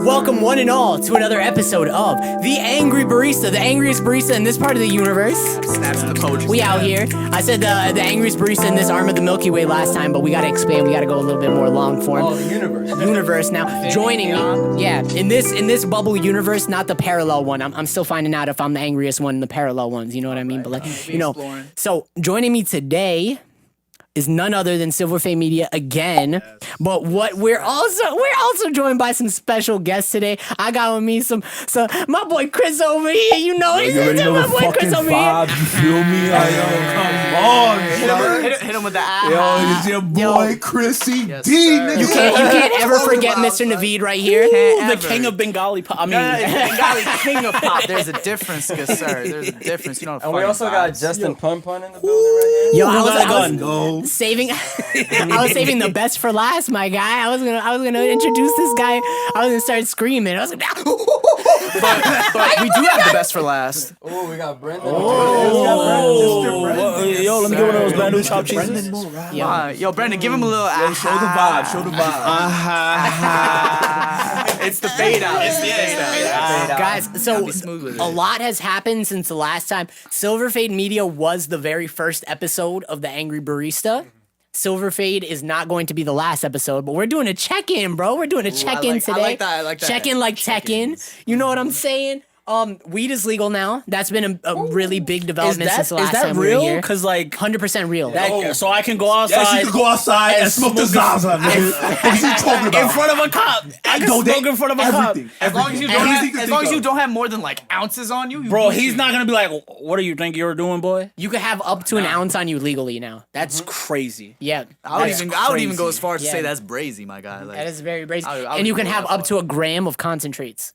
Welcome one and all to another episode of The Angry Barista, the angriest barista in this part of the universe. Snaps the poetry. We out here. I said the angriest barista in this arm of the Milky Way last time, but we gotta expand. We gotta go a little bit more long form. Oh, the universe. Universe now. Joining me, yeah, in this bubble universe, not the parallel one. I'm still finding out if I'm the angriest one in the parallel ones. You know what I mean? But like, you know. So joining me today is none other than Silverfade Media again. Yes. But what we're also joined by some special guests today. I got with me some my boy Chris over here. You know, you already know my the boy fucking Chris over vibe. here. You feel me? Come on, hit him with the Yo, it's your boy Chrissy Yes, D. sir. You can't ever forget Mr. Naveed right here. The king of Bengali pop. I mean, Bengali king of pop. There's a difference, good sir. There's a difference. You know. And we also got Justin PunPun in the building right here. Yo, I was Go. saving I was saving the best for last, my guy. I was gonna introduce this guy. I was gonna start screaming. I was like, but we do have the best for last. Oh, we got Brendan. Yo, let me get one of those brand new chopped cheeses. Yo, Brendan, give him a little. Show the vibe. Show the vibe. It's the fade out. It's the fade out. guys, so Be smooth with it. a lot has happened since the last time. Silverfade Media was the very first episode of The Angry Barista. Silverfade is not going to be the last episode, but we're doing a check-in, bro. We're doing a check-in today. I like that. Check-in like check-in. You know what I'm saying? Weed is legal now. That's been a really big development since the last time we were real? here. Because like 100% real. so I can go outside. Yes, you can go outside and smoke the Zaza, man. What are you talking about? in front of a cop. I can smoke in front of a cop. As long as you don't have more than like ounces on you, Bro, he's not gonna be like, "What do you think you're doing, boy?" You could have up to an ounce on you legally now. That's crazy. Yeah. I would even go as far as to Yeah. say that's brazy, my guy. Like, That is very brazy. I would And you even can go have that up far. to a gram of concentrates.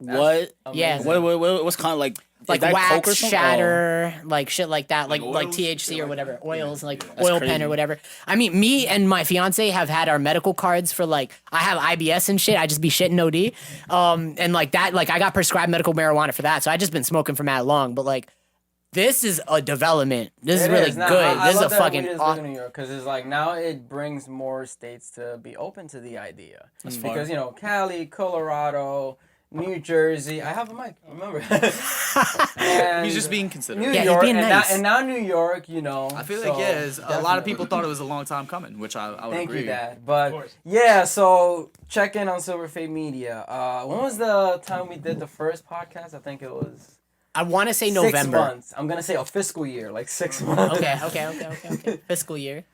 What? Yeah. What's kind of like Like is that coke or wax, something? shatter, like shit like that, like oils? THC or whatever, oils, like That's oil pen crazy. or whatever. I mean, me and my fiance have had our medical cards for like, I have IBS and shit. I just be shitting OD, and like that, like I got prescribed medical marijuana for that, so I just been smoking for mad long. But like, this is a development. This is really good. This is a fucking. New York because it's like now it brings more states to be open to the idea. Because you know Cali, Colorado, New Jersey. I have a mic. Remember? And he's just being considerate. New Yeah, he's York, being and, nice. now New York. You know. I feel so like a lot of definitely. people thought it was a long time coming, which I would Thank agree. you, Dad. But yeah, so check in on Silverfade Media. When was the time we did the first podcast? I think it was. I want to say 6 November. months. I'm gonna say a fiscal year, like 6 months. Okay. Fiscal year.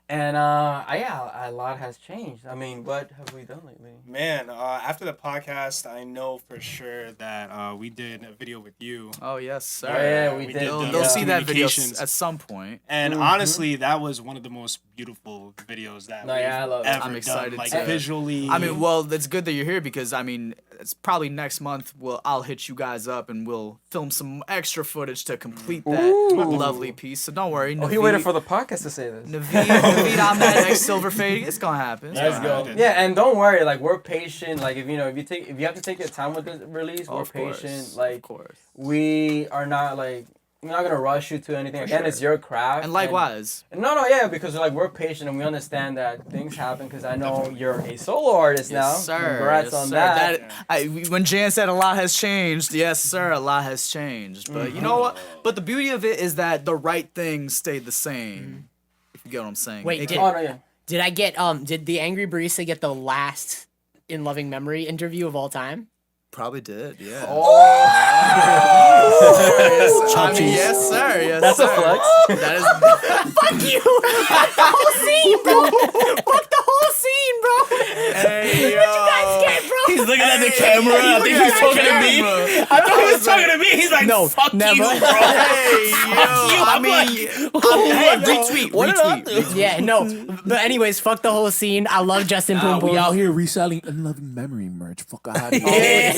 And a lot has changed. I mean, what have we done lately? Man, after the podcast, I know for sure that we did a video with you. Oh yes, sir. Oh, yeah, we We did. did They'll, the they'll see that video communications. at some point. And honestly, that was one of the most beautiful videos that No, we've yeah, I love it. ever I'm excited done. Like to- visually. I mean, well, it's good that you're here because I mean, it's probably next month. I'll hit you guys up and we'll film some extra footage to complete that lovely piece. So don't worry. Oh, he waited for the podcast to say this. Naveed Ahmed ex Silverfade. It's gonna happen. Let's go. Yeah, and don't worry. Like we're patient. Like if you have to take your time with the release, we're Of course, patient. of Like course. we are not like we're not gonna rush you to anything. Again, sure. it's your craft. And likewise. Yeah, because like we're patient and we understand that things happen. Because I know you're a solo artist now. Yes, sir. Congrats Yes, on sir. that. When Jan said a lot has changed, yes, sir, a lot has changed. But you know what? But the beauty of it is that the right things stayed the same. If you get what I'm saying. Wait, It did- Oh no, yeah. Did I get did the Angry Barista get the last In Loving Memory interview of all time? probably did, yeah. Chop cheese. Yes, sir. Yes, That's a sir. flex. That is. Fuck you! Fuck the whole scene, bro! Fuck the whole scene, bro! Hey, yo. What you guys get, bro? He's looking at the camera. I think he's talking to me. I thought he was talking to me. He's like, No, fuck never. you, bro. Hey, yo. I mean, hey, retweet. What did I do? Yeah, no. But anyways, fuck the whole scene. I love Justin PunPun. We out here reselling unloving memory merch. Fuck out of here.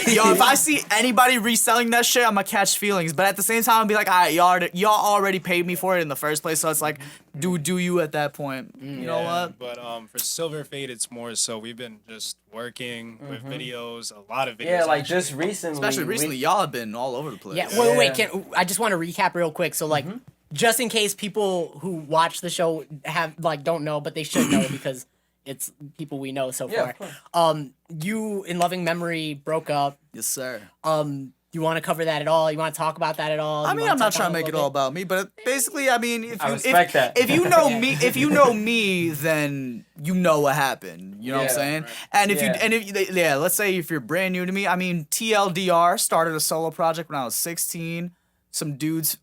Yo, if I see anybody reselling that shit, I'm gonna catch feelings. But at the same time, I'll be like, all right, y'all already paid me for it in the first place, so it's like, do you at that point? You know what? But for Silverfade, it's more so we've been just working with videos, a lot of videos. Yeah, like actually. just recently. Especially recently, y'all have been all over the place. Yeah, wait. I just want to recap real quick. So like, just in case people who watch the show don't know, but they should know because it's people we know so Yeah, far. of course. You in loving memory broke up. Yes, sir. You want to cover that at all? You want to talk about that at all? I You mean, wanna I'm not talk trying to about make it a all little about me, but basically, I mean, I respect that. if you know me, if you know me, then you know what happened. You know what I'm Yeah, saying? right. And if Yeah. let's say if you're brand new to me, I mean, TLDR started a solo project when I was 16. Some dudes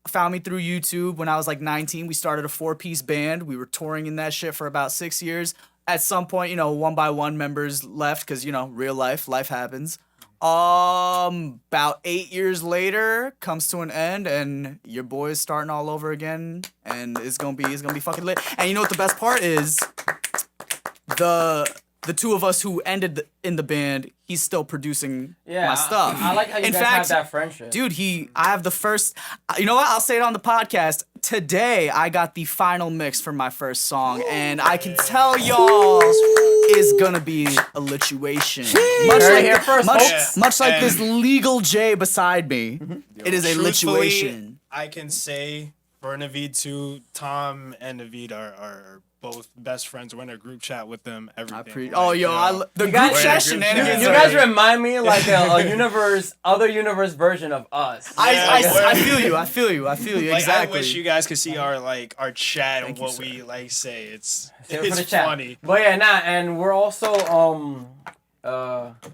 found me through YouTube when I was like 19. We started a 4-piece band. We were touring in that shit for about 6 years. At some point, you know, one by one members left because, you know, real life happens. About 8 years later comes to an end, and your boy's starting all over again, and it's gonna be fucking lit. And you know what the best part is? The two of us who ended in the band, he's still producing my stuff. I like how you In guys fact, have that friendship. dude, I have the first. You know what? I'll say it on the podcast. Today, I got the final mix for my first song, and I can tell y'all is gonna be a lituation. Much like this legal J beside me, it is a Truthfully, lituation. I can say for Naveed too, Tom and Naveed are both best friends. We're in a group chat with them every day. The group guys- chat You shenanigans. You are- guys remind me like a other universe version of us. I feel you. I feel you. Like, Exactly. I wish you guys could see our chat and what we like say. It's Save it for the chat. funny. But yeah, and we're also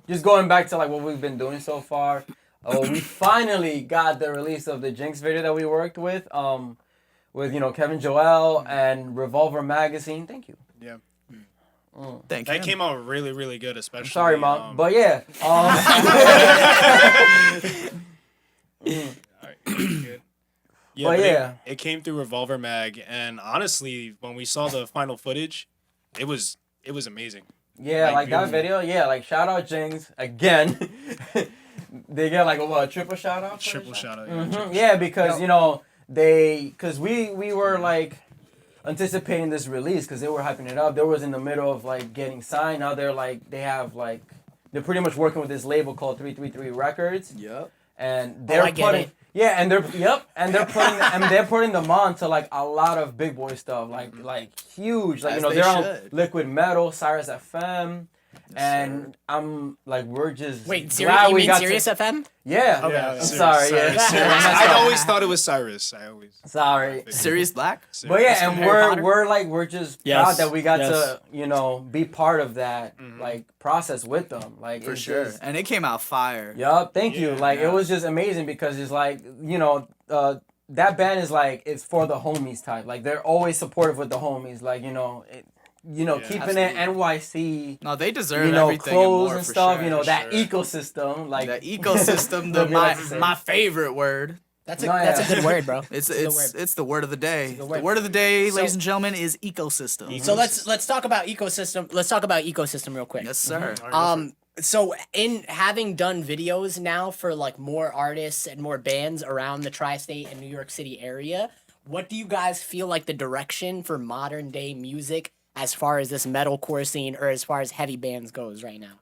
just going back to like what we've been doing so far. We finally got the release of the Jinx video that we worked with Kevin Joel and Revolver Magazine. Thank you. Yeah. Thank you. That came out really, really good, especially. Sorry, Mom. But yeah. Good. Yeah, But yeah. it came through Revolver Mag, and honestly, when we saw the final footage, it was amazing. Yeah, like that video. Yeah, like shout out Jinx again. They get like a triple shout out. Triple shout out. Yeah, because because we were like anticipating this release because they were hyping it up. They was in the middle of like getting signed. Now they're pretty much working with this label called 333 Records. Yep. And they're I get putting it. they're putting them on to like a lot of big boy stuff, like huge, like As they're they on should. Liquid Metal, Cyrus FM, and I'm like we're just Wait, glad you we mean got Sirius FM? Yeah. Okay, I'm sorry. Cyrus. Yeah. I always thought it was Cyrus. Sorry. Sirius Black. But yeah, and Harry Potter? we're just Yes, proud that we got yes. to be part of that like process with them. Like For it's sure. just- And it came out fire. Yup, thank you. Yeah, Like yeah. it was just amazing because it's like that band is like it's for the homies type. Like they're always supportive with the homies. Like keeping it NYC. No, they deserve everything Clothes more, and for stuff. sure. That sure. ecosystem. Like The ecosystem, What we like to say. my favorite word. That's a No, that's yeah. a good word, bro. It's a good word. it's the word of the day. The word. word of the day, So- ladies and gentlemen, is ecosystem. So let's talk about ecosystem. Let's talk about ecosystem real quick. Yes, sir. So in having done videos now for like more artists and more bands around the tri-state and New York City area, what do you guys feel like the direction for modern day music as far as this metalcore scene or as far as heavy bands goes right now?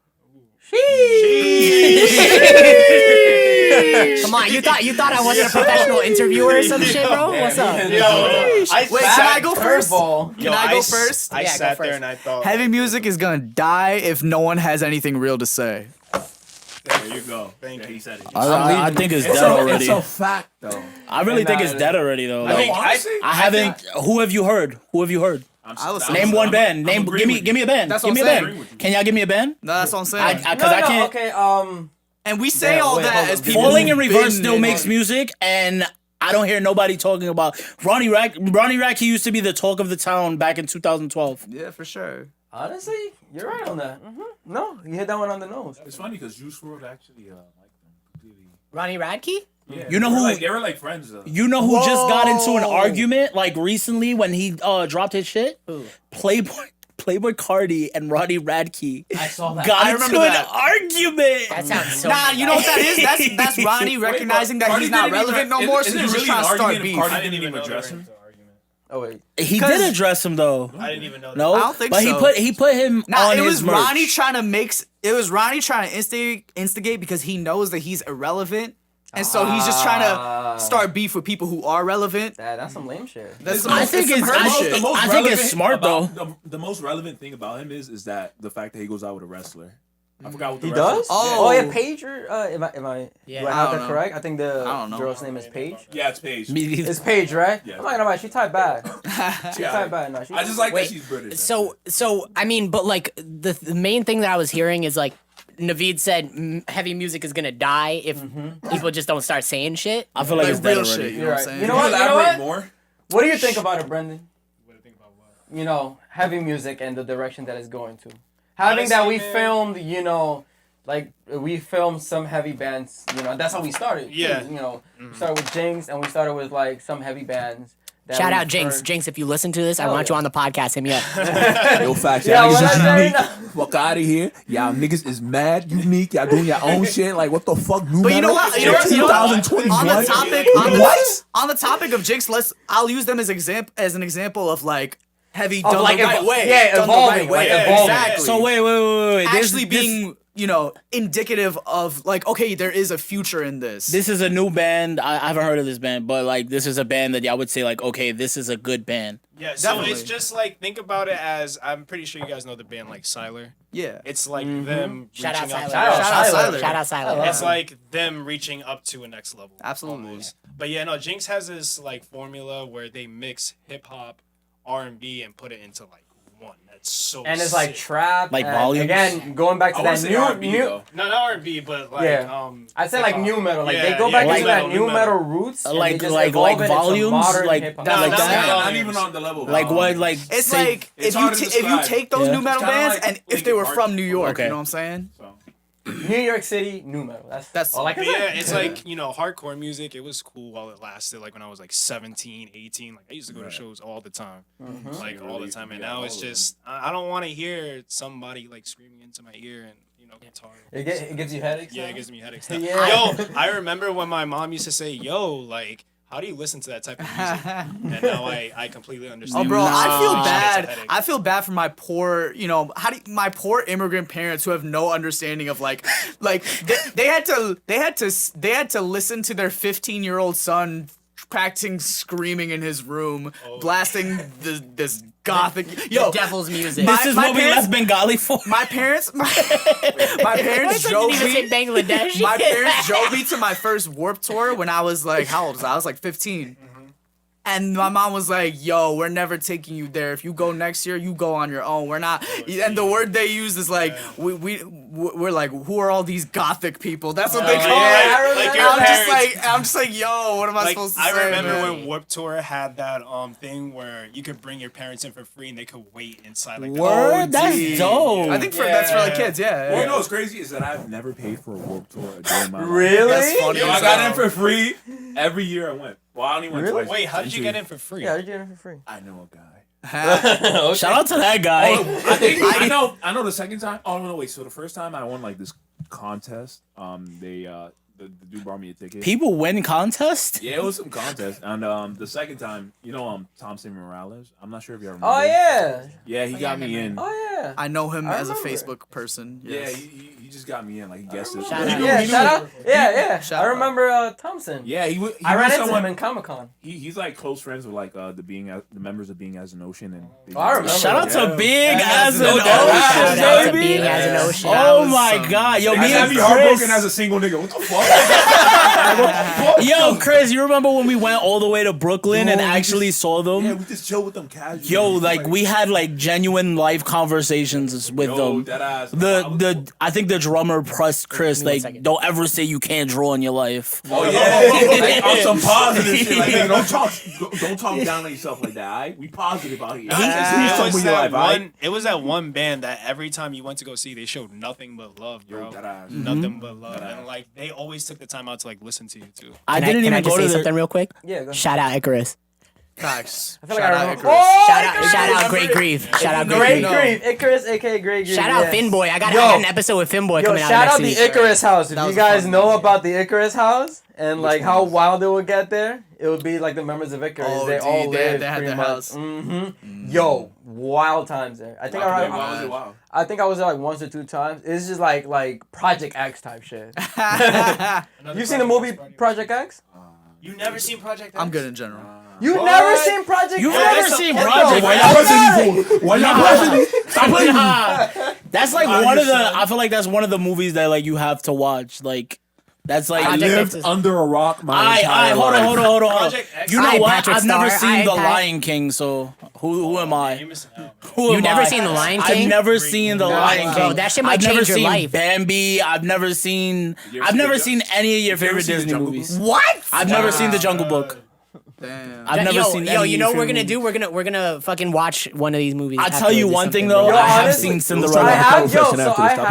Come on, you thought I wasn't a professional interviewer or some shit, bro? What's up? Wait, can I go first? Can I go first? I Yeah, go sat first. there and I thought. Heavy music is gonna die if no one has anything real to say. There you go. Thank you. He said it. I think it's dead It's already. a fact, though. I really think it's dead already though. No, Like, honestly, I haven't. Who have you heard? Who have you heard? I listen. Name one band. Name. Give me a band. That's Give what me a I'm band. saying. Can y'all give me a band? No, that's what I'm saying. Because I can't. Okay. And we say Yeah, all wait, that hold as on. people. Falling in who've Reverse been still in makes it. music, and I don't hear nobody talking about Ronnie Rack. Ronnie Rack, he used to be the talk of the town back in 2012. Yeah, for sure. Honestly, you're right on that. No, you hit that one on the nose. It's funny because Juice WRLD actually liked them completely. Ronnie Radke? Yeah, You know they were who- Like, they were like friends though. You know who just got into an Whoa. argument like recently when he dropped his shit? Who? Playboy Cardi and Roddy Radke I saw that. got I into remember an that. argument. That sounds so. Nah, you know what that is? That's Ronnie recognizing that he's not relevant no more, so he's just trying to start beef. Cardi didn't even address him. Oh wait. He 'Cause- did address him though. I didn't even know that. No, I don't think but so. he put him Nah, on it his was merch. Ronnie trying to instigate because he knows that he's irrelevant. And so he's just trying to start beef with people who are relevant. That's some lame shit. That's I think some it's hurt I shit. think, the most I think it's relevant smart, about- though. The most relevant thing about him is that the fact that he goes out with a wrestler. I forgot what the He wrestler does? is. Oh. Yeah, Paige. Am I? Yeah. Do I I have don't that know. correct? I think the I don't know. girl's name is Paige. Yeah, it's Paige. It's Paige, right? Yeah. I'm not gonna lie, she tied bad. She Yeah. tied bad. No, she. I just like Wait, that she's British. So I mean, but like the main thing that I was hearing is like Naveed said heavy music is gonna die if people just don't start saying shit. I feel like it's Like real dead shit. already. You know You're what I'm right. saying? You know Can what? you You know elaborate what? more? What do you think about it, Brendan? What do you think about what? You know, heavy music and the direction that it's going to. Having that we Honestly, man. filmed, you know, like we filmed some heavy bands. You know, that's how we started. too, Yeah. You know, we started with Jinx and we started with like some heavy bands. that Shout we out Jinx. heard. Jinx, if you listen to this, I Hell want yeah. you on the podcast. Hit me up. Yo, facts. Yeah, Y'all what niggas I is say unique. now? Fuck out of here. Y'all niggas is mad, unique. Y'all doing your own shit. Like, what the fuck? New But you know metal? what? You know what? You know what? 2021? On the topic, What? on the topic of Jinx, I'll use them as an example of like heavy Of done like the right way. yeah, done evolving, the right way. like evolving. Exactly. So wait. There's- actually being indicative of like, okay, there is a future in this. This is a new band. I haven't heard of this band, but like this is a band that y'all would say like, okay, this is a good band. Yeah, so Definitely. it's just like, think about it as, I'm pretty sure you guys know the band like Siler. Yeah. It's like them Shout out reaching up Siler. to Shout out Shout out Siler. Siler. Shout out Silent. It's like them reaching up to a next level. Absolutely. almost. But yeah, no, Jinx has this like formula where they mix hip hop, R&B, and put it into like one. That's so And it's like sick. trap. Like and volumes? Again, going back to I wanna that say new R&B, new. though. No, not R&B, but like Yeah. I'd say like hip-hop. new metal. Like Yeah, they go yeah, back new into that metal, new metal roots. and Like- they just like evolve it into volumes, modern like hip-hop. that- like No, that? Not even on the level. of Like what? volume. Like It's say- like it's if you hard to if you describe. take those Yeah. new metal It's kinda bands like and if Linkin they were Park. from New York, Okay. you know what I'm saying? So, New York City new metal. That's all I can But say. yeah, it's like, you know, hardcore music, it was cool while it lasted. Like when I was like 17, 18, like I used to go to shows all the time. Like all the time. And now it's just, I don't want to hear somebody like screaming into my ear and, you know, guitar. It gives you headaches. Yeah, now? it gives me headaches. now. Yeah. Yo, I remember when my mom used to say, yo, like, how do you listen to that type of music? And now I completely Oh, understand. bro, I feel Nah. bad. It's a headache. I feel bad for my poor, my poor immigrant parents who have no understanding of like they had to listen to their 15-year-old son practicing screaming in his room, blasting this gothic. Yo, Devil's music. My- this is my what we parents- left Bengali for. my parents drove Didn't even say me. Bangladesh. My parents drove me to my first Warped Tour when I was like, how old was I? I was like 15. And my mom was like, yo, we're never taking you there. If you go next year, you go on your own. We're not. And the word they use is like, we're like, who are all these gothic people? That's what they call yeah, it. like your I'm just like, yo, what am I Like, supposed to I say? remember man? when Warped Tour had that thing where you could bring your parents in for free and they could wait inside like the Word? That's dude. dope. I think that's for like kids, yeah. Well, you know what's crazy is that I've never paid for a Warped Tour a day in my life. Really? That's funny. Yo, I got in for free every year I went. Well, I only went Really? twice. Wait, how did you Into- get in for free? Yeah, you're doing it for free. I know a guy. Shout out to that guy. I think I know the second time. Oh no, wait. So the first time I won like this contest. The dude brought me a ticket. People win contests. Yeah, it was some contest. And the second time, Thompson Morales. I'm not sure if you remember. Oh yeah. Yeah, he got me in. Oh yeah. I know him I as a remember. Facebook person. Yeah, Yes. he just got me in. Like he guessed it. Shout out. Yeah, shout out. Yeah. Shout I out. remember Thompson. Yeah, he I ran into someone. him in Comic Con. He's like close friends with like the members of Being as an Ocean and. Oh, I remember. Shout out Yeah. to Big as an no doubt. Shout Ocean, out to baby. being as an ocean. Oh was my some- God, yo, I me can't and be heartbroken Chris. as a single nigga. What the fuck? Yo, Chris, you remember when we went all the way to Brooklyn and Yo, we actually just- saw them? Yeah, we just chill with them casually. Yo, like we had like genuine life conversations with them. Deadass. I think the drummer pressed Chris Give me one like, second. don't ever say you can't draw in your life. Oh yeah, like, on some positive shit. Like, nigga, don't talk down on yourself like that. Alright, we positive out here. It was that one band that every time you went to go see, they showed nothing but love, bro. Yo, deadass. Nothing but love, and like they always took the time out to like listen to you too. I Can didn't I even just go say to something the. real quick? Yeah. Go ahead. Shout out Icarus. Facts. I feel like Shout I out remember. Icarus. Oh, Shout out Great Grief. Shout out Great Great Grief. Grief. Icarus, aka Great Grief. Shout out yes. Finboy. I got Yo. an episode with Finboy Yo, coming out shout next out the week. Icarus house. If That you was a guys fun know movie. about the Icarus house and like how one? wild it would get there, it would be like the members of Icarus. Oh, they dude, all they live had pretty their much. house. Yo, wild times there. I think Wow. I think I was there like once or two times. It's just like Project X type shit. You seen the movie Project X? You never seen Project X? I'm good in general. You never seen Project? You've X? never seen Project Why X? y'all pressing me for? Why y'all pressing me? Stop playing me. That's like one of the. I feel like that's one of the movies that like you have to watch. Like that's like. I Project lived X is- under a rock my entire hold life. on. Project X. You know Alright, what? Patrick I've never Star. seen Alright, The Pat. Lion King, so who am I? You're missing out. Who am never I? seen The Lion King? I've never seen The Lion King. Bro, that shit might I've never change your seen life. Bambi. I've never seen. You ever I've seen never the seen any of your you ever favorite seen the Disney Jungle movies. Book? What? I've never seen The Jungle Book. Damn. I've never seen. Yo, any of you your know what we're favorite gonna do? We're gonna fucking watch one of these movies. I'll tell afterwards you or one thing something, though. bro. Yo, I have honestly, seen I Cinderella. have Confession after, I stop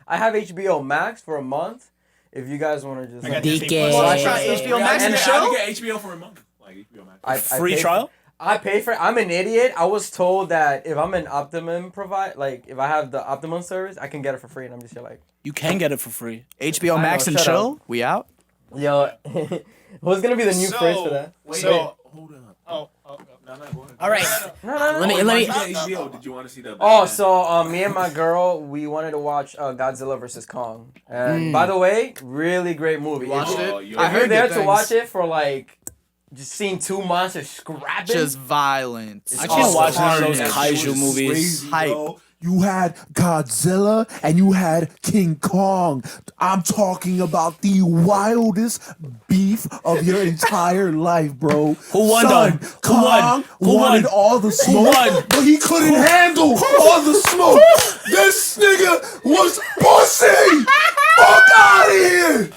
have HBO Max for a month. If you guys want to just I got DK. Disney Plus. Well, I try HBO Max And and I chill. can get HBO for a month. Like HBO Max. I Free paid- trial. I pay for it. I'm an idiot. I was told that if I'm an Optimum if I have the Optimum service, I can get it for free. And I'm just here like, You can get it for free. HBO I Max know, and shut chill. We out. yo, who's gonna be the new So- phrase for that? So, Hold up. oh, No, go ahead. All right. No, no, no. Let me. HBO. Did you want to see that? Oh, so me and my girl, we wanted to watch Godzilla vs Kong. And by the way, really great movie. Watched If- it. Oh, If you- I you're heard there good to things. watch it for like just seeing two monsters scrapping. Just violence. I Oh, can't watch so none of those hard. kaiju movies. Hype. Bro. You had Godzilla and you had King Kong. I'm talking about the wildest beef of your entire life, bro. Who won, Son, though? Who Kong won? Who wanted won? all the smoke, won? but he couldn't handle all the smoke. This nigga was pussy. Fuck out of here.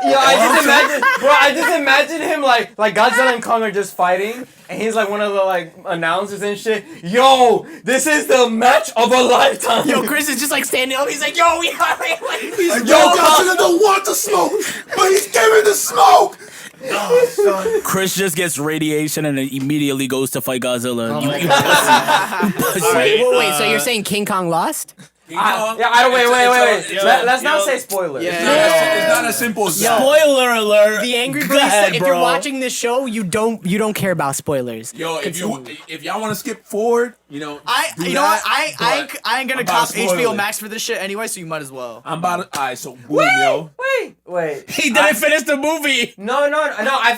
Yo, I just imagine him like Godzilla and Kong are just fighting, and he's like one of the like announcers and shit. Yo, this is the match of a lifetime. Yo, Chris is just like standing up. He's like, yo, we are. Yo, Godzilla don't want the smoke, but he's giving the smoke. Chris just gets radiation and then immediately goes to fight Godzilla. You pussy. Wait. So you're saying King Kong lost? Wait. Let's not say spoilers. It's not as simple as that. Spoiler alert. The Angry Go Barista. ahead, If you're bro. watching this show, you don't care about spoilers. Yo, if y'all want to skip forward, you know, do You know what? that, I ain't gonna I'm about cop to spoil HBO it. Max for this shit anyway, so you might as well. I'm about to. Alright, so boom, yo. Wait. He didn't finish the movie. No. I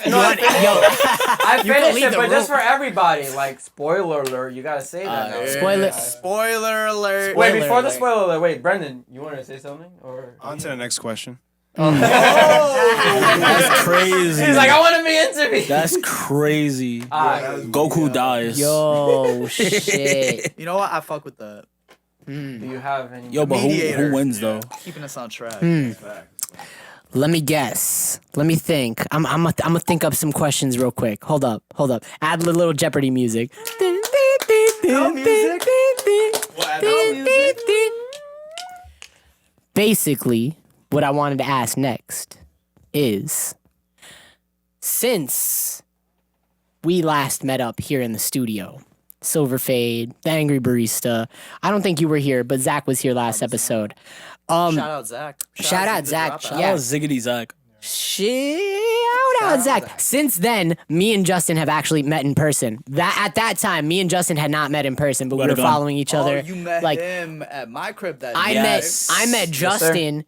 finished leave it, the but just room. for everybody, like spoiler alert. You gotta say that. now. Spoiler. Spoiler alert. Wait, Spoiler before the alert. spoiler alert. Wait, Brendan, you wanted to say something or? on to the next question. That's crazy. He's like, I want to be interviewed. That's crazy. Goku dies. Yo, shit. You know what? I fuck with that. Do you have any? Yo, but Mediator. who wins though? Keeping us on track. Let me guess. Let me think. I'm gonna think up some questions real quick. Hold up. Add a little Jeopardy music. Basically, what I wanted to ask next is, since we last met up here in the studio, Silverfade, the Angry Barista. I don't think you were here, but Zach was here last episode. Shout out Zach. Shout out Zach. Dropout. Yeah. Oh, Ziggity Zach. Shout out Zach. Since then, me and Justin have actually met in person. At that time, me and Justin had not met in person, but we were Right on. following each other. Oh, you met like him at my crib that I day. Yes. met sir. Justin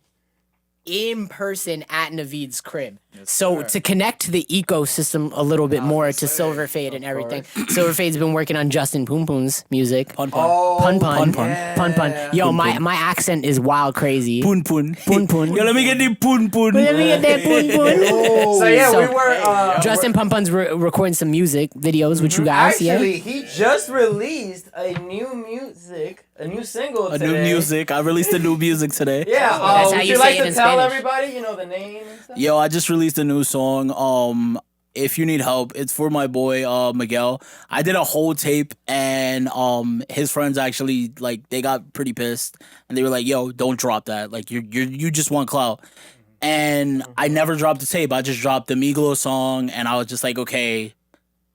in person at Naveed's crib. So to connect to the ecosystem a little bit more to Silverfade and everything. Silverfade's been working on Justin PunPun's music. PunPun. PunPun. yeah. PunPun. Yo, my accent is wild crazy. PunPun. PunPun. Yo, let me get the PunPun. Let me get that PunPun. So yeah, So- we were. Justin PunPun's recording some music videos with you guys. Actually, he just released a new single A today. new music. I released a new music today. Yeah, That's how would you you say like it to in tell Spanish. everybody, you know, the name and stuff? Yo, I just released a new song. If you need help, it's for my boy Miguel. I did a whole tape, and his friends actually like they got pretty pissed, and they were like, "Yo, don't drop that. Like you just want clout." And I never dropped the tape. I just dropped the Miglo song, and I was just like, okay,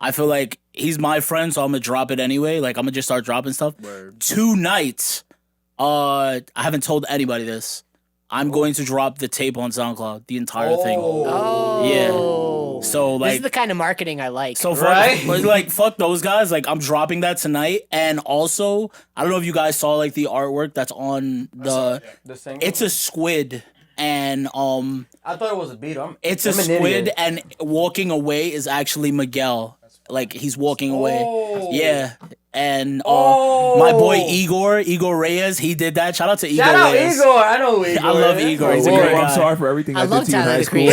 I feel like he's my friend, so I'm gonna drop it anyway. Like I'm gonna just start dropping stuff. Tonight, I haven't told anybody this. I'm going to drop the tape on SoundCloud, the entire thing. Oh. Yeah. So This like, is the kind of marketing I like. so fuck, Right? like fuck those guys. Like I'm dropping that tonight, and also I don't know if you guys saw like the artwork that's on the. The single. It's a squid, and I thought it was a beetle. it's a I'm an squid, idiot. and walking away is actually Miguel. Like he's walking away. Oh. Yeah. And Oh. my boy Igor Reyes, he did that. Shout out to Igor Shout out Reyes. Igor. I know who Igor. I love is. Igor. He's a Igor, great I'm guy. sorry for everything I I, love did to you in Tyler, high the school.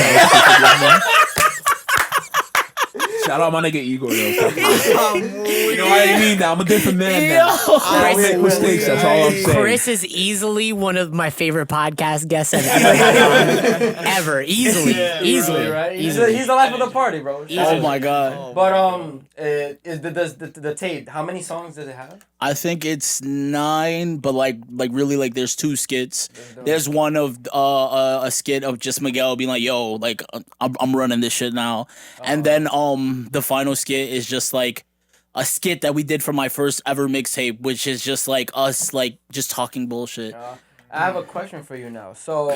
Shout out my nigga Igor, though. Stop playing. You know what I mean? Now I'm a different man now. I don't make mistakes. That's all I'm saying. Chris is easily one of my favorite podcast guests I've ever had on. Ever. Easily. Easily. Right? He's Easily. the life of the party, bro. Oh my god. But is the tape? How many songs does it have? I think it's 9, but like really like there's 2 skits. There's one of a skit of just Miguel being like, "Yo, like I'm running this shit now," and then the final skit is just like a skit that we did for my first ever mixtape, which is just like us like just talking bullshit. I have a question for you now. So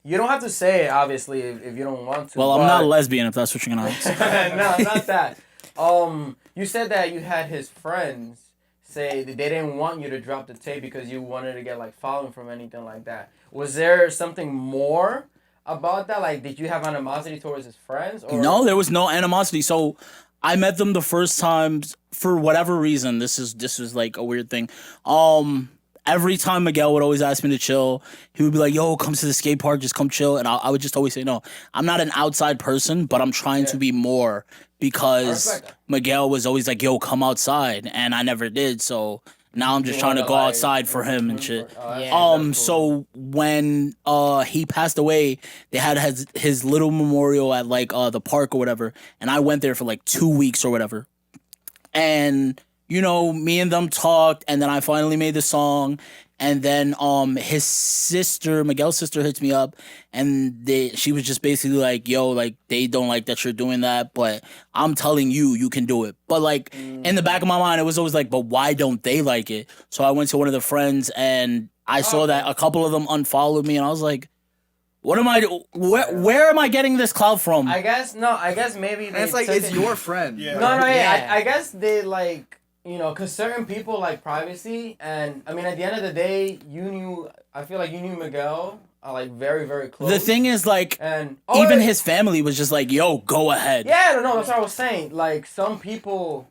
you don't have to say it, obviously, if you don't want to. Well, I'm not a lesbian if that's what you're gonna ask. No, not that. You said that you had his friends say that they didn't want you to drop the tape because you wanted to get like following from anything like that. Was there something more about that? Like, did you have animosity towards his friends? Or? No, there was no animosity. So I met them the first time for whatever reason. This was like a weird thing. Every time Miguel would always ask me to chill, he would be like, "Yo, come to the skate park, just come chill." And I would just always say no. I'm not an outside person, but I'm trying to be more because Miguel was always like, "Yo, come outside," and I never did. So now I'm just trying to go outside for him and shit. So when he passed away, they had his little memorial at like the park or whatever, and I went there for like 2 weeks or whatever, and you know, me and them talked, and then I finally made the song, and then his sister, Miguel's sister, hits me up, and she was just basically like, "Yo, like they don't like that you're doing that, but I'm telling you, you can do it." But like in the back of my mind, it was always like, "But why don't they like it?" So I went to one of the friends, and I saw that a couple of them unfollowed me, and I was like, "What am I? Where am I getting this clout from?" I guess maybe they It's like took it's it- your friend. Yeah. No, Yeah. I guess they like, you know, because certain people like privacy, and I mean, at the end of the day, I feel like you knew Miguel like very, very close. The thing is, like, and even his family was just like, "Yo, go ahead." Yeah, no, that's what I was saying. Like, some people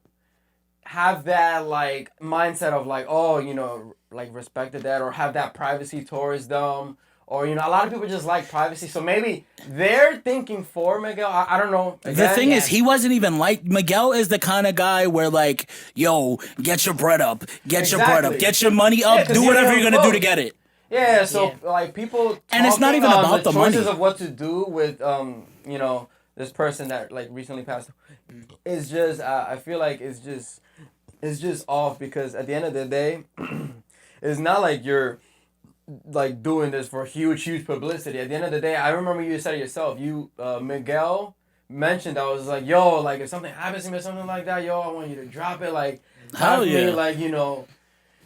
have that like mindset of like, oh, you know, like respected that or have that privacy towards them. Or, you know, a lot of people just like privacy. So maybe they're thinking for Miguel. I don't know. The Again, thing is, he wasn't even like Miguel is the kind of guy where like, "Yo, get your bread up, get your bread up, Exactly. get your money up, 'cause do you whatever don't you're gonna do to vote. get it." Yeah, so like people And it's not talking even on about the choices money. of what to do with you know, this person that like recently passed. It's just I feel like it's just off because at the end of the day, it's not like you're like doing this for huge publicity. At the end of the day, I remember you said it yourself. You Miguel mentioned, I was like, "Yo, like if something happens to me or something like that, yo, I want you to drop it, like Hell have me, yeah. like, you know,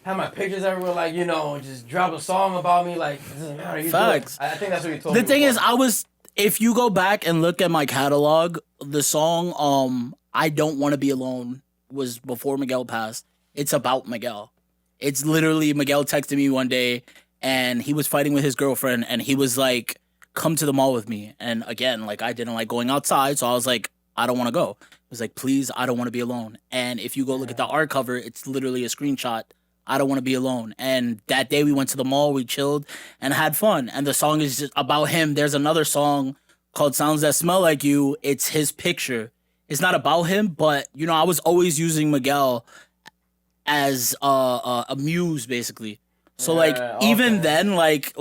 have my pictures everywhere, like, you know, just drop a song about me, like, it doesn't matter, you do it." Facts. I think that's what you told me. The thing is, before. if you go back and look at my catalog, the song "I Don't Want to Be Alone" was before Miguel passed. It's about Miguel. It's literally Miguel texted me one day, and he was fighting with his girlfriend, and he was like, "Come to the mall with me." And again, like I didn't like going outside, so I was like, "I don't want to go." He was like, "Please, I don't want to be alone." And if you go look at the art cover, it's literally a screenshot. "I don't want to be alone." And that day we went to the mall, we chilled and had fun. And the song is just about him. There's another song called "Sounds That Smell Like You." It's his picture. It's not about him, but you know, I was always using Miguel as a muse, basically. So like even then, like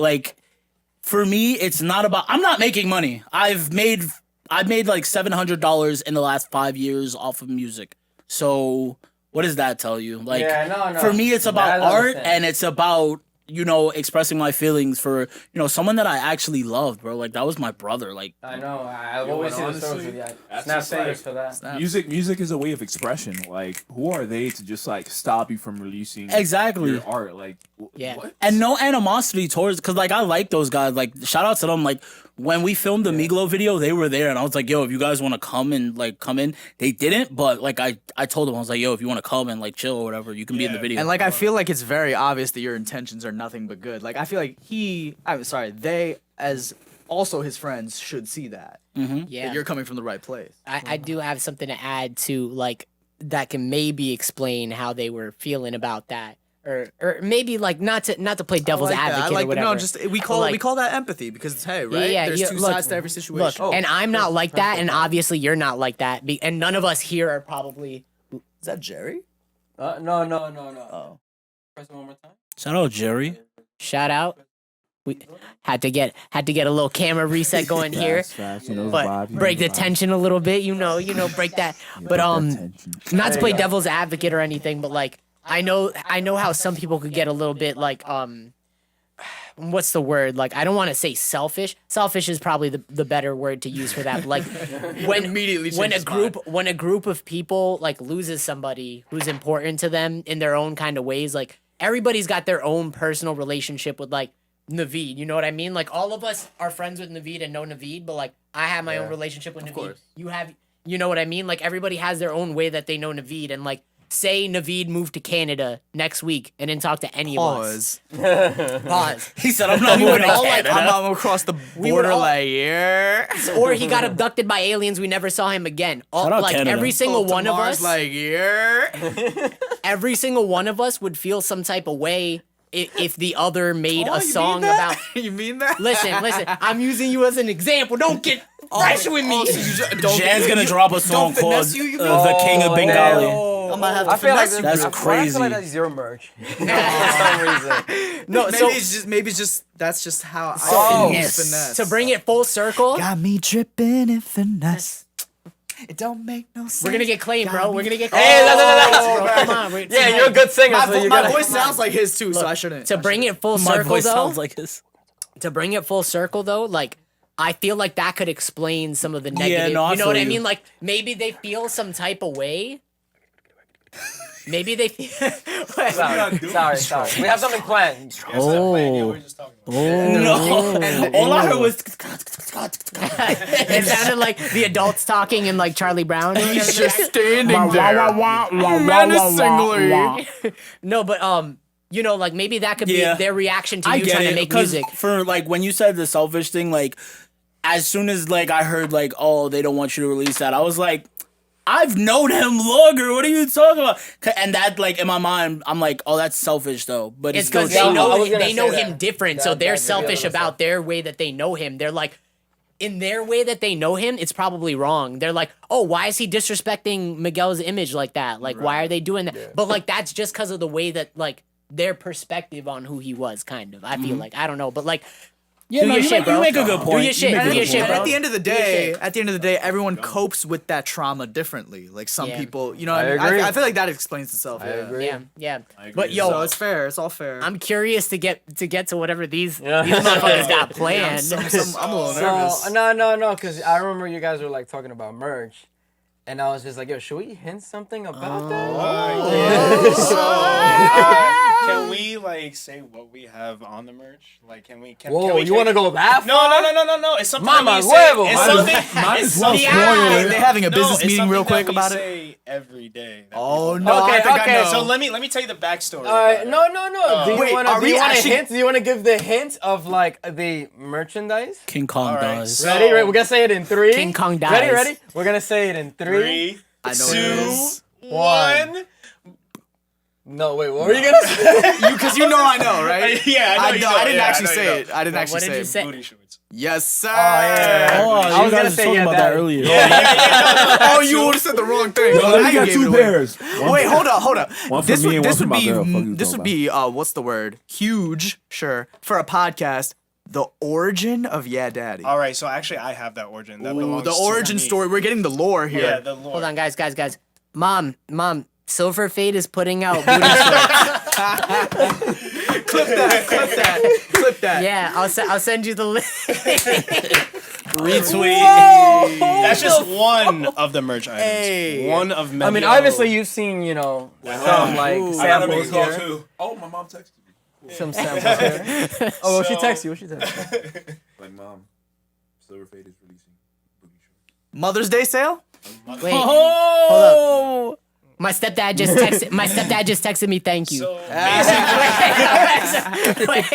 for me, it's not about. I'm not making money. I've made like $700 in the last 5 years off of music. So what does that tell you? Like no. for me, it's about I art, understand. and it's about, you know, expressing my feelings for, you know, someone that I actually loved, bro. Like that was my brother. Like I know. I've always seen the stories with you. that's Snap just fingers like- for that. Music is a way of expression. Like, who are they to just like stop you from releasing Exactly. your art? Like, Yeah. what? and no animosity towards, because like I like those guys. Like shout out to them. Like when we filmed the Miglo video, they were there, and I was like, "Yo, if you guys want to come and like come in," they didn't. But like I told them, I was like, "Yo, if you want to come and like chill or whatever, you can be in the video." And like I feel like it's very obvious that your intentions are nothing but good. Like I feel like they as also his friends should see that. Yeah. That you're coming from the right place. I do have something to add to like that can maybe explain how they were feeling about that. Or maybe like not to play devil's advocate or whatever. No, just we call that empathy because it's right. Yeah, There's two look, sides to every situation. Look, and I'm not like that, and obviously you're not like that, and none of us here are probably. Is that Jerry? No. Oh. Press it one more time. Shout out Jerry. Shout out. We had to get a little camera reset going here, Fast, you know, but vibe, you know, break the vibe. tension a little bit. You know, break that. But not to play devil's advocate or anything, but like I know how some people could get a little bit like what's the word? Like I don't want to say selfish. Selfish is probably the better word to use for that. But like when a group of people like loses somebody who's important to them in their own kind of ways, like everybody's got their own personal relationship with like Naveed, you know what I mean? Like all of us are friends with Naveed and know Naveed, but like I have my own relationship with Naveed. course. You have, you know what I mean? Like everybody has their own way that they know Naveed, and like say Naveed moved to Canada next week and didn't talk to any of us. Pause. He said, "I'm not moving to all, like, Canada." I'm out across the border like yeah. Or he got abducted by aliens. We never saw him again. Shout out Like Canada. every single one of us, like yeah. every single one of us would feel some type of way if the other made a song about. You mean that? Listen. I'm using you as an example. Don't get fresh with me. Jan's gonna drop a song called finesse you "The King of Bengali." I might have to I feel like finesse you. That's I crazy. feel like that's your merch. For some reason. No, Maybe it's just that's just how Oh. I yes. finesse. To bring it full circle, Got me dripping in finesse. It don't make no sense. we're gonna get claimed, bro. We're gonna get claimed. Hey, no. Come on. Yeah, you're a good singer, so you My gotta. voice sounds like his too, so I shouldn't. To bring it full My circle, voice though. sounds like his. To bring it full circle, though, like I feel like that could explain some of the negative. no, I you know what feel I you. mean? Like maybe they feel some type of way. Maybe they feel. Sorry. We have something planned. No, all I heard was. It sounded like the adults talking and like Charlie Brown. He's just standing there menacingly. No, but you know, like maybe that could be Yeah. their reaction to I you get trying it to make 'cause music. for like when you said the selfish thing, like as soon as like I heard like, oh, they don't want you to release that, I was like, I've known him longer. What are you talking about? And that like in my mind, I'm like, oh, that's selfish though. But It's still because true. they I know was gonna they know say him that. different, so That- they're that could be a selfish little about their way that they know him. They're like, in their way that they know him, it's probably wrong. They're like, oh, why is he disrespecting Miguel's image like that? Like, why are they doing that? But like, that's just because of the way that like their perspective on who he was, kind of. I feel like I don't know, but like. Yeah, Do no, your you shit, make, bro. you make a good point. Do your shit. You make a Do your good shit, point. bro. At the end of the shit. day, everyone copes with that trauma differently. Like some Yeah. people, you know, what I mean? agree. I feel like that explains itself. I agree. Yeah. But yo, So it's fair. It's all fair. I'm curious to get to whatever these motherfuckers got planned. I'm a little nervous. So no, because I remember you guys were like talking about merch, and I was just like, yo, should we hint something about Can we like say what we have on the merch? Like, can we? Can Whoa, we, you want to go that No. It's something Mama that we say. huevo. It's Might something. might it's as well something- spoil it. They having a No, business it's meeting real something quick that about we it. say every day. that Oh people- no! Okay, I think okay. I know. So let me tell you the backstory. All right, about no. it. Do you Wait, want are to we hint? actually- Do you want to give the hint of like the merchandise? King Kong All right, does. so- Ready? We're gonna say it in 3. King Kong dies. Ready? We're gonna say it in 3. 3, I know what it 2, is. 1. No, wait. What were you gonna say? Because you know I know, right? Yeah, I know. you know. I didn't Yeah, actually know you say know. it. I didn't actually what did say you it. say? Booty shorts. Yes, sir. Oh, I you was guys gonna were say, talking yeah, about that- that earlier. Oh, you would have said the wrong thing. Yo, Now let me you get gave it 2 away. pairs. Wait, hold up. One for This me would and this one would for my girl. Fuck be you this talking would be what's the word? Huge, sure, for a podcast. The origin of Yeah Daddy. All right, so actually, I have that origin. That Ooh, belongs the to origin me. story. We're getting the lore here. Yeah, the lore. Hold on, guys. Mom, Silverfade is putting out booty shorts. Clip that. Yeah, I'll send you the link. Retweet. That's just one of the merch items. Hey. One of many. I mean, obviously you've seen, some like samples here. too. Oh, my mom texted me. Some samples here. Oh, what she text you? Like, mom, Silverfade is releasing booty shorts. Mother's Day sale? Wait, Oh, my stepdad just texted. My stepdad just texted me. Thank you. So Wait,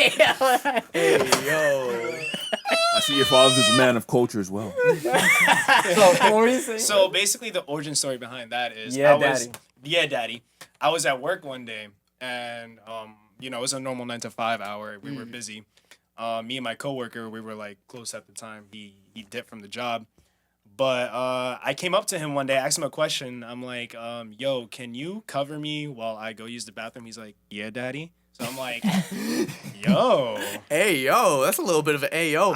I see your father's a man of culture as well. So basically, the origin story behind that is Daddy. Daddy. I was at work one day, and it was a normal 9 to 5 hour. We were busy. Me and my coworker, we were like close at the time. He dipped from the job, but I came up to him one day, asked him a question. I'm like, "Yo, can you cover me while I go use the bathroom?" He's like, "Yeah, Daddy." So I'm like, "Yo." Hey, yo, that's a little bit of an AO.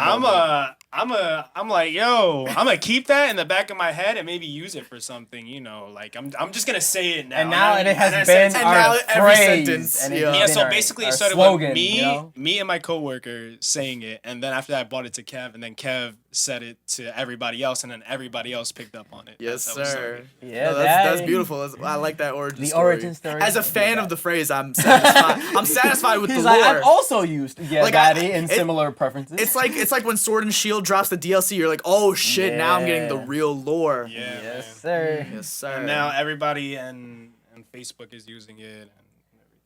I'm like, yo, I'm gonna keep that in the back of my head and maybe use it for something, like I'm just gonna say it now. And now it has I been said- and now our every phrase, sentence, and it's yeah. yeah, been so our- basically our it started slogan, with me, you know? me and my coworker saying it, and then after that I bought it to Kev, and then Kev said it to everybody else, and then everybody else picked up on it. Yes, That's how it sir. started. Yeah, No, that's Daddy. beautiful. I like that origin The story. origin story. As a fan of the phrase, I'm satisfied. I'm satisfied with He's the like, lore. I've also used Like, Daddy in it- similar preferences. It's like when Sword and Shield drops the DLC, you're like, oh shit, now I'm getting the Yeah. real lore. Yeah, yes, man. sir. Yes, sir. And now everybody and Facebook is using it.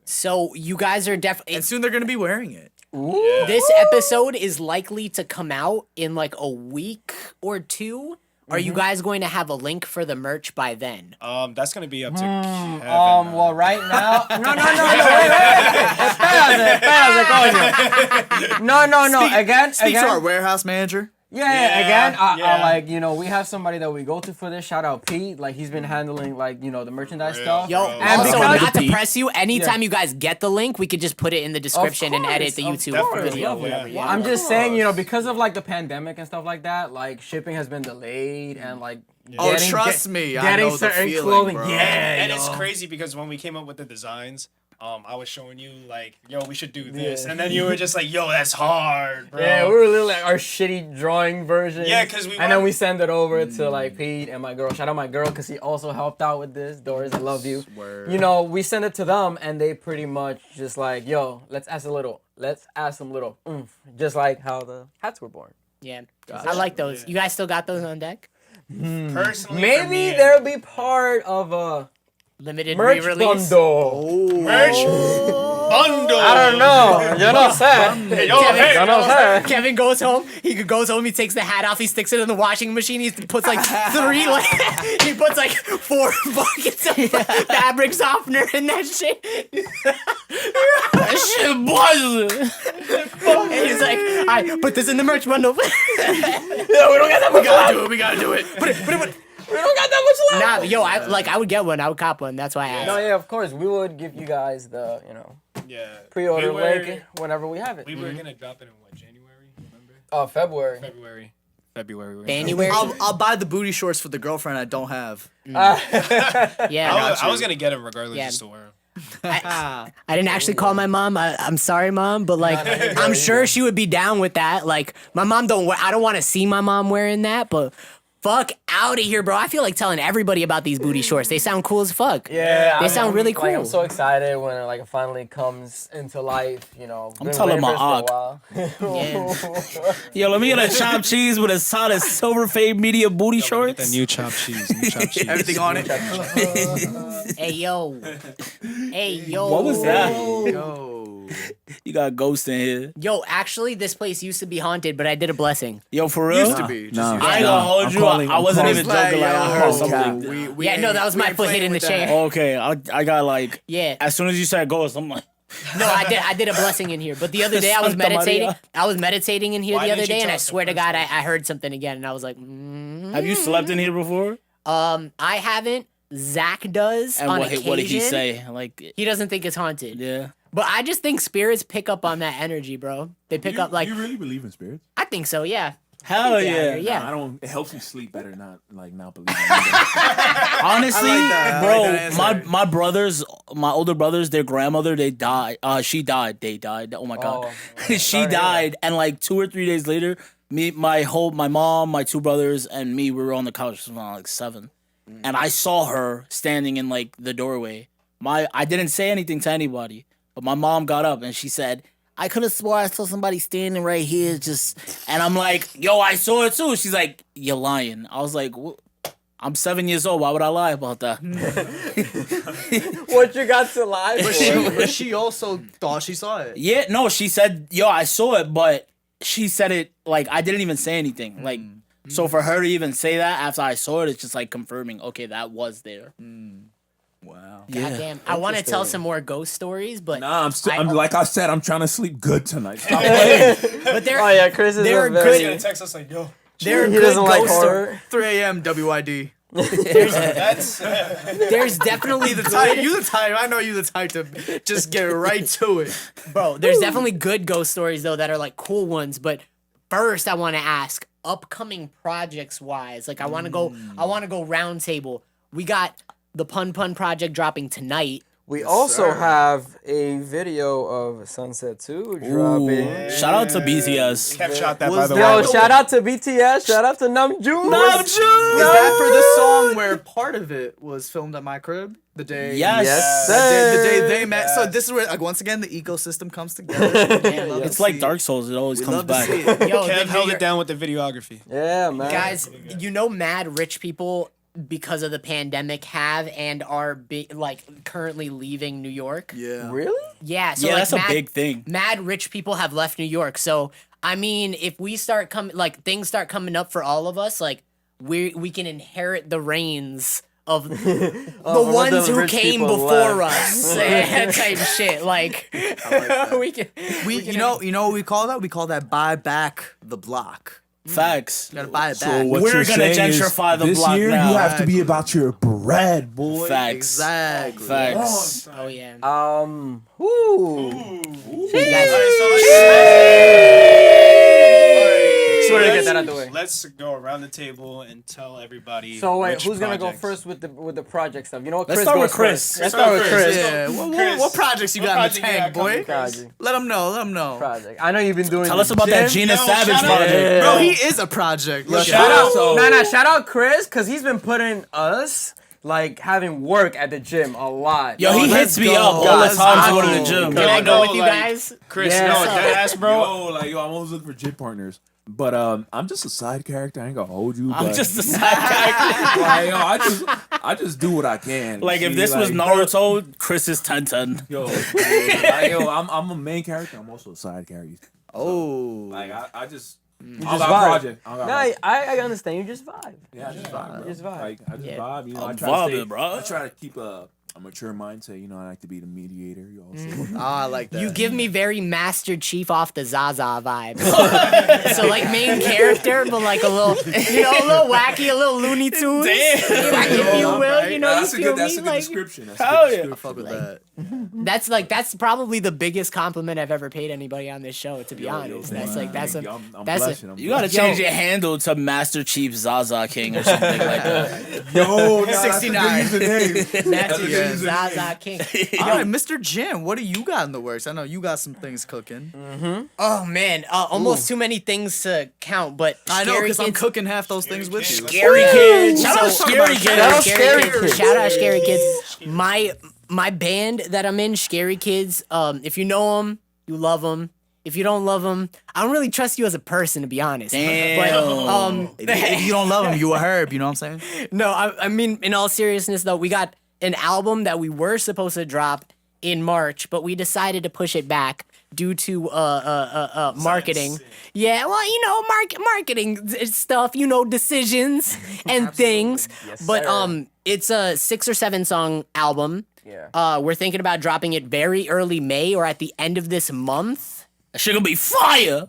So you guys are definitely. and soon they're gonna be wearing it. Yeah. This episode is likely to come out in like a week or two. Are you guys going to have a link for the merch by then? That's gonna be up to Kevin. Well, right now, wait. No. Again, Speak to our warehouse manager. Yeah, again, I yeah. we have somebody that we go to for this. Shout out Pete. Like, he's been handling, the merchandise Real, stuff. Yo, Bro. And also because- not to press you, anytime you guys get the link, we could just put it in the description and edit the Of YouTube course, video, yeah, whatever. yeah. I'm just saying, because of the pandemic and stuff like that, shipping has been delayed and Oh, trust me, I getting know the certain feeling, clothing. bro. Yeah, And it's yo. crazy because when we came up with the designs, I was showing you yo, we should do this, and then you were just like, yo, that's hard, bro. Yeah, we were literally our shitty drawing version. Yeah, 'cause we and then want- we send it over to Pete and my girl. Shout out my girl because he also helped out with this. Doris, I love you. Swear. We send it to them and they pretty much just yo, let's add some little oomph, just like how the hats were born. Yeah, I like those. You guys still got those on deck? Personally, for Maybe me, they'll be part of a Limited merch re-release. bundle. merch bundle. I don't know. You know what I'm saying? Yo, hey, You know what I'm saying? Kevin goes home. He goes home. He takes the hat off. He sticks it in the washing machine. He puts three, he puts 4 buckets of fabric softener in that shit. that shit buzzing. And he's like, "All right, put this in the merch bundle." Yeah, we don't got that much left. We gotta do it. Put it. We don't got that much left. Nah, yo, I would get one. I would cop one. That's why I asked. No, yeah, of course. We would give you guys the, Yeah. pre-order We were- link whenever we have it. We were gonna drop it in January? Remember? February. February. January. I'll buy the booty shorts for the girlfriend I don't have. Yeah. I was gonna get him regardless Yeah. just to wear him. I didn't actually call my mom. I'm sorry, mom, but I'm sure she would be down with that. My mom I don't want to see my mom wearing that, but fuck out of here, bro. I feel like telling everybody about these booty shorts. They sound cool as fuck. Yeah, They sound really cool. I'm so excited when it finally comes into life. I'm telling my aunt. Yeah. Yo, let me get a chopped cheese with a solid Silverfade media booty Get shorts. the new chopped cheese. Everything on it. Hey yo. Hey yo. What was that? Yo. You got ghosts in here. Yo, actually, this place used to be haunted, but I did a blessing. Yo, for real? Used to be. Just Nah. used to I be. ain't gonna hold you. I wasn't even Like, joking. Like, I yo, heard something. cap. Like that. We Yeah, no, ain't- that was we my ain't foot playing hitting the with chair. that. Okay, I got like. Yeah. As soon as you said ghost, I'm like. No, I did a blessing in here. But the other day I was Santa Maria. meditating. I was meditating in here Why the other didn't you day, and tell I us the swear to first God, I time? heard something again, and I was like, Have you slept in here before? I haven't. Zach does And on what occasion. did he say? Like, He doesn't think it's haunted. yeah. But I just think spirits pick up on that energy, bro. They pick up You really believe in spirits? I think so, yeah. Hell Yeah. yeah. Nah, I don't. It helps you sleep better, not believing. in them. Honestly, I like that. I bro, like that answer. my brothers, my older brothers, their grandmother, they died. She died. They died. Oh my god, she sorry to hear died. And like 2 or 3 days later, my mom, my 2 brothers, and me, we were on the couch around like 7, and I saw her standing in like the doorway. I didn't say anything to anybody, but my mom got up and she said, I could have swore I saw somebody standing right here just, and I'm like, yo, I saw it too. She's like, you're lying. I was like, I'm 7 years old. Why would I lie about that? What you got to lie for? But she also thought she saw it. Yeah, no, she said, yo, I saw it, but she said it like I didn't even say anything. Like, so for her to even say that after I saw it, it's just like confirming, okay, that was there. Wow. Goddamn. I want to tell some more ghost stories, but Nah, I'm like I said, I'm trying to sleep good tonight. Stop playing. but they're Oh yeah, Chris is They're a good. very. He's gonna text us like, yo. they're He good doesn't like ghost stories. horror. 3 a.m. WID. There's definitely The good, type, you the type. I know you the type to just get right to it. bro. There's definitely good ghost stories though that are like cool ones. But first, I want to ask upcoming projects wise. Like I want to go round table. We got the PunPun project dropping tonight. We also have a video of Sunset 2 dropping. Shout out to BTS. Kev shot that by Was the that- way. Yo, shout out to BTS. Shout out to Namjoon. Is that for the song where part of it was filmed at my crib? The day. Yes. Yes, The day sir. they met. So this is where, like, once again, the ecosystem comes together. It's like Dark Souls. It always comes Love to back. see it. Yo, Kev the held New it down with the videography. Yeah, man. guys, you know, mad rich people because of the pandemic have and are currently leaving New York. Yeah. Really? Yeah, so Yeah, like that's a big thing. Mad rich people have left New York. So I mean, if we start things start coming up for all of us, like we can inherit the reins of the ones the who rich came people before left. us, type shit. Like we can. You know what we call that? We call that buy back the block. Facts. You gotta buy it So back. what We're you're gonna saying is gentrify the this block year now. you have to be about your bread, boy. Facts. Exactly. Facts. Oh yeah. Whoo. You guys- Just wanted to get that out the way. Let's go around the table and tell everybody. So wait, which who's gonna go projects. first with the project stuff? You know what? Let's Chris start goes with Chris. first. Let's Let's start with start with Chris. Yeah. What projects you What got in the project you tank, got coming, boy? Chris? Project. Let them know. Let them know. Project. I know you've been doing. Tell the us about that gym. Gina Yo, Savage shout out- project. Yeah. Bro, he is a project. Look Shout at out. him. Shout out Chris, cause he's been putting us like having work at the gym a lot. Yo, he let's hits me go. up all the Let's time to go. go to the gym. Can I Yo, go with you like- guys? Chris, Yeah. no, dead ass, bro. Yo, I'm always looking for gym partners. But I'm just a side character. I ain't gonna hold you. I'm but, just a side character. like, yo, I just do what I can. Like if See, this was like, Naruto, Chris is 10-10. Yo, I'm a main character. I'm also a side character. Oh. Like I just I just got vibe. project. I got Nah, project. I understand. You just vibe. Yeah, I just vibe. Bro. Just vibe. Like I just Yeah. vibe. You know, I I'm try to vibing, stay, bro. I try to keep a mature mindset. You know, I like to be the mediator. You also. I like that. You give me very Master Chief off the Zaza vibes. So like main character, but like a little, a little wacky, a little Looney Tunes. If you will, you know, that's you feel that's me? a good Like, description. That's Hell a yeah. good I description. fuck with that. that's probably the biggest compliment I've ever paid anybody on this show. To be honest, that's like that's a I'm that's blushing. I'm You gotta blushing. change your handle to Master Chief Zaza King or something like that. Yo, 69. 69. Master Yeah. Chief Zaza King. All right, Mr. Jim, what do you got in the works? I know you got some things cooking. Oh man, almost too many things to count, but I know, Scary because I'm Kids- cooking half those things with you. Scary Kids. Shout out So- Scary Kids. Shout out Scary Kids. Shout out Scary Kids. My band that I'm in, Shkary Kids. If you know them, you love them. If you don't love them, I don't really trust you as a person, to be honest. Damn. But If you don't love him, you a herb. You know what I'm saying? no, I mean, in all seriousness though, we got an album that we were supposed to drop in March, but we decided to push it back due to marketing. Yeah, well, marketing stuff, decisions and things. But sir. it's a 6 or 7 song album. Yeah. We're thinking about dropping it very early May or at the end of this month. That shit gonna be fire.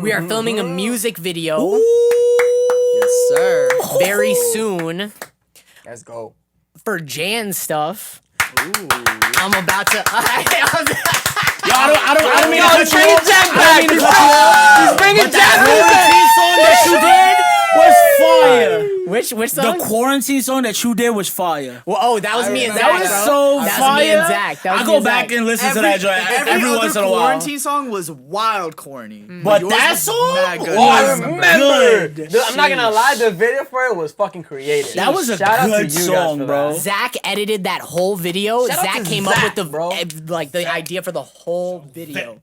We are filming a music video Yes, sir. very soon Let's go. for Jan stuff. I'm about to. Yo, I don't mean to cut you bring off. Jan I don't mean to back. cut you off. He's bringing But that quarantine song that you did was fire. Which The song? quarantine song that you did was fire. Well, that was me and Zach. That was bro. so That fire. was me and Zach. That was I me go and back Zach. and listen to that joint every other once in a while. quarantine song was wild corny. But yours that was song mad good. Oh, I was remember. good. I'm not gonna lie, the video for it was fucking creative. That was a Shout out to good you guys song, for bro. that. Zach edited that whole video. Shout out Zach to came Zach, up with bro. the idea for the whole video.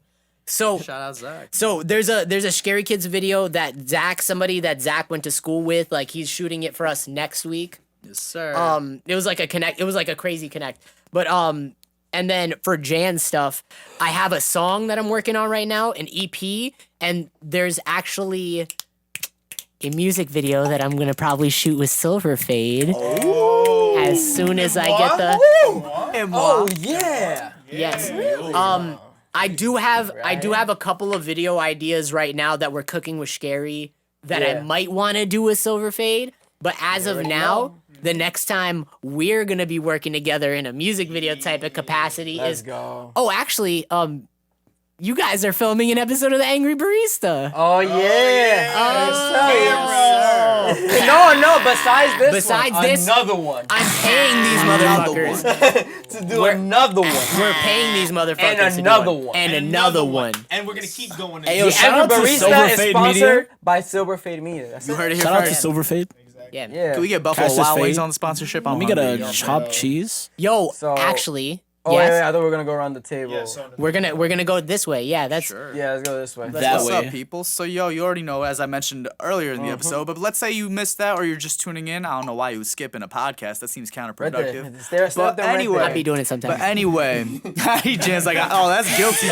So Shout out Zach. So there's a Shkary Kids video that somebody that Zach went to school with, like he's shooting it for us next week. Yes, sir. It was like a connect. It was like a crazy connect. But and then for Jan's stuff, I have a song that I'm working on right now, an EP, and there's actually a music video that I'm gonna probably shoot with Silverfade. As soon as I get the Oh yeah. yes. I do have a couple of video ideas right now that we're cooking with Shkary that I Yeah. might want to do with Silverfade. But as of now, the next time we're gonna be working together in a music video type of capacity Let's is go. oh actually you guys are filming an episode of The Angry Barista. Oh yeah. Oh. No. Besides Besides one, this, another one. I'm paying these motherfuckers. To do another one. We're paying these motherfuckers And to do another one. one. And another one. And we're gonna keep going. Hey, yo, The shout out to Angry Barista is Silverfade sponsored Media. by Silverfade Media. That's You it. heard it here Shout out to first. Silverfade. Yeah. Yeah. Can we get Buffalo Cassius Wild Wings Fade. on the sponsorship? Let me get a chopped cheese. Yo, So- actually, Oh yes. yeah, I thought we were gonna go around the table. Yeah, so We're gonna go this way. Yeah, that's Yeah, let's go this way. That What's way. up, people? So, yo, you already know, as I mentioned earlier in the episode, but let's say you missed that or you're just tuning in. I don't know why you would skip in a podcast. That seems Right counterproductive. there. But anyway, I be doing it sometimes. But anyway, Jan's like, oh, that's guilty.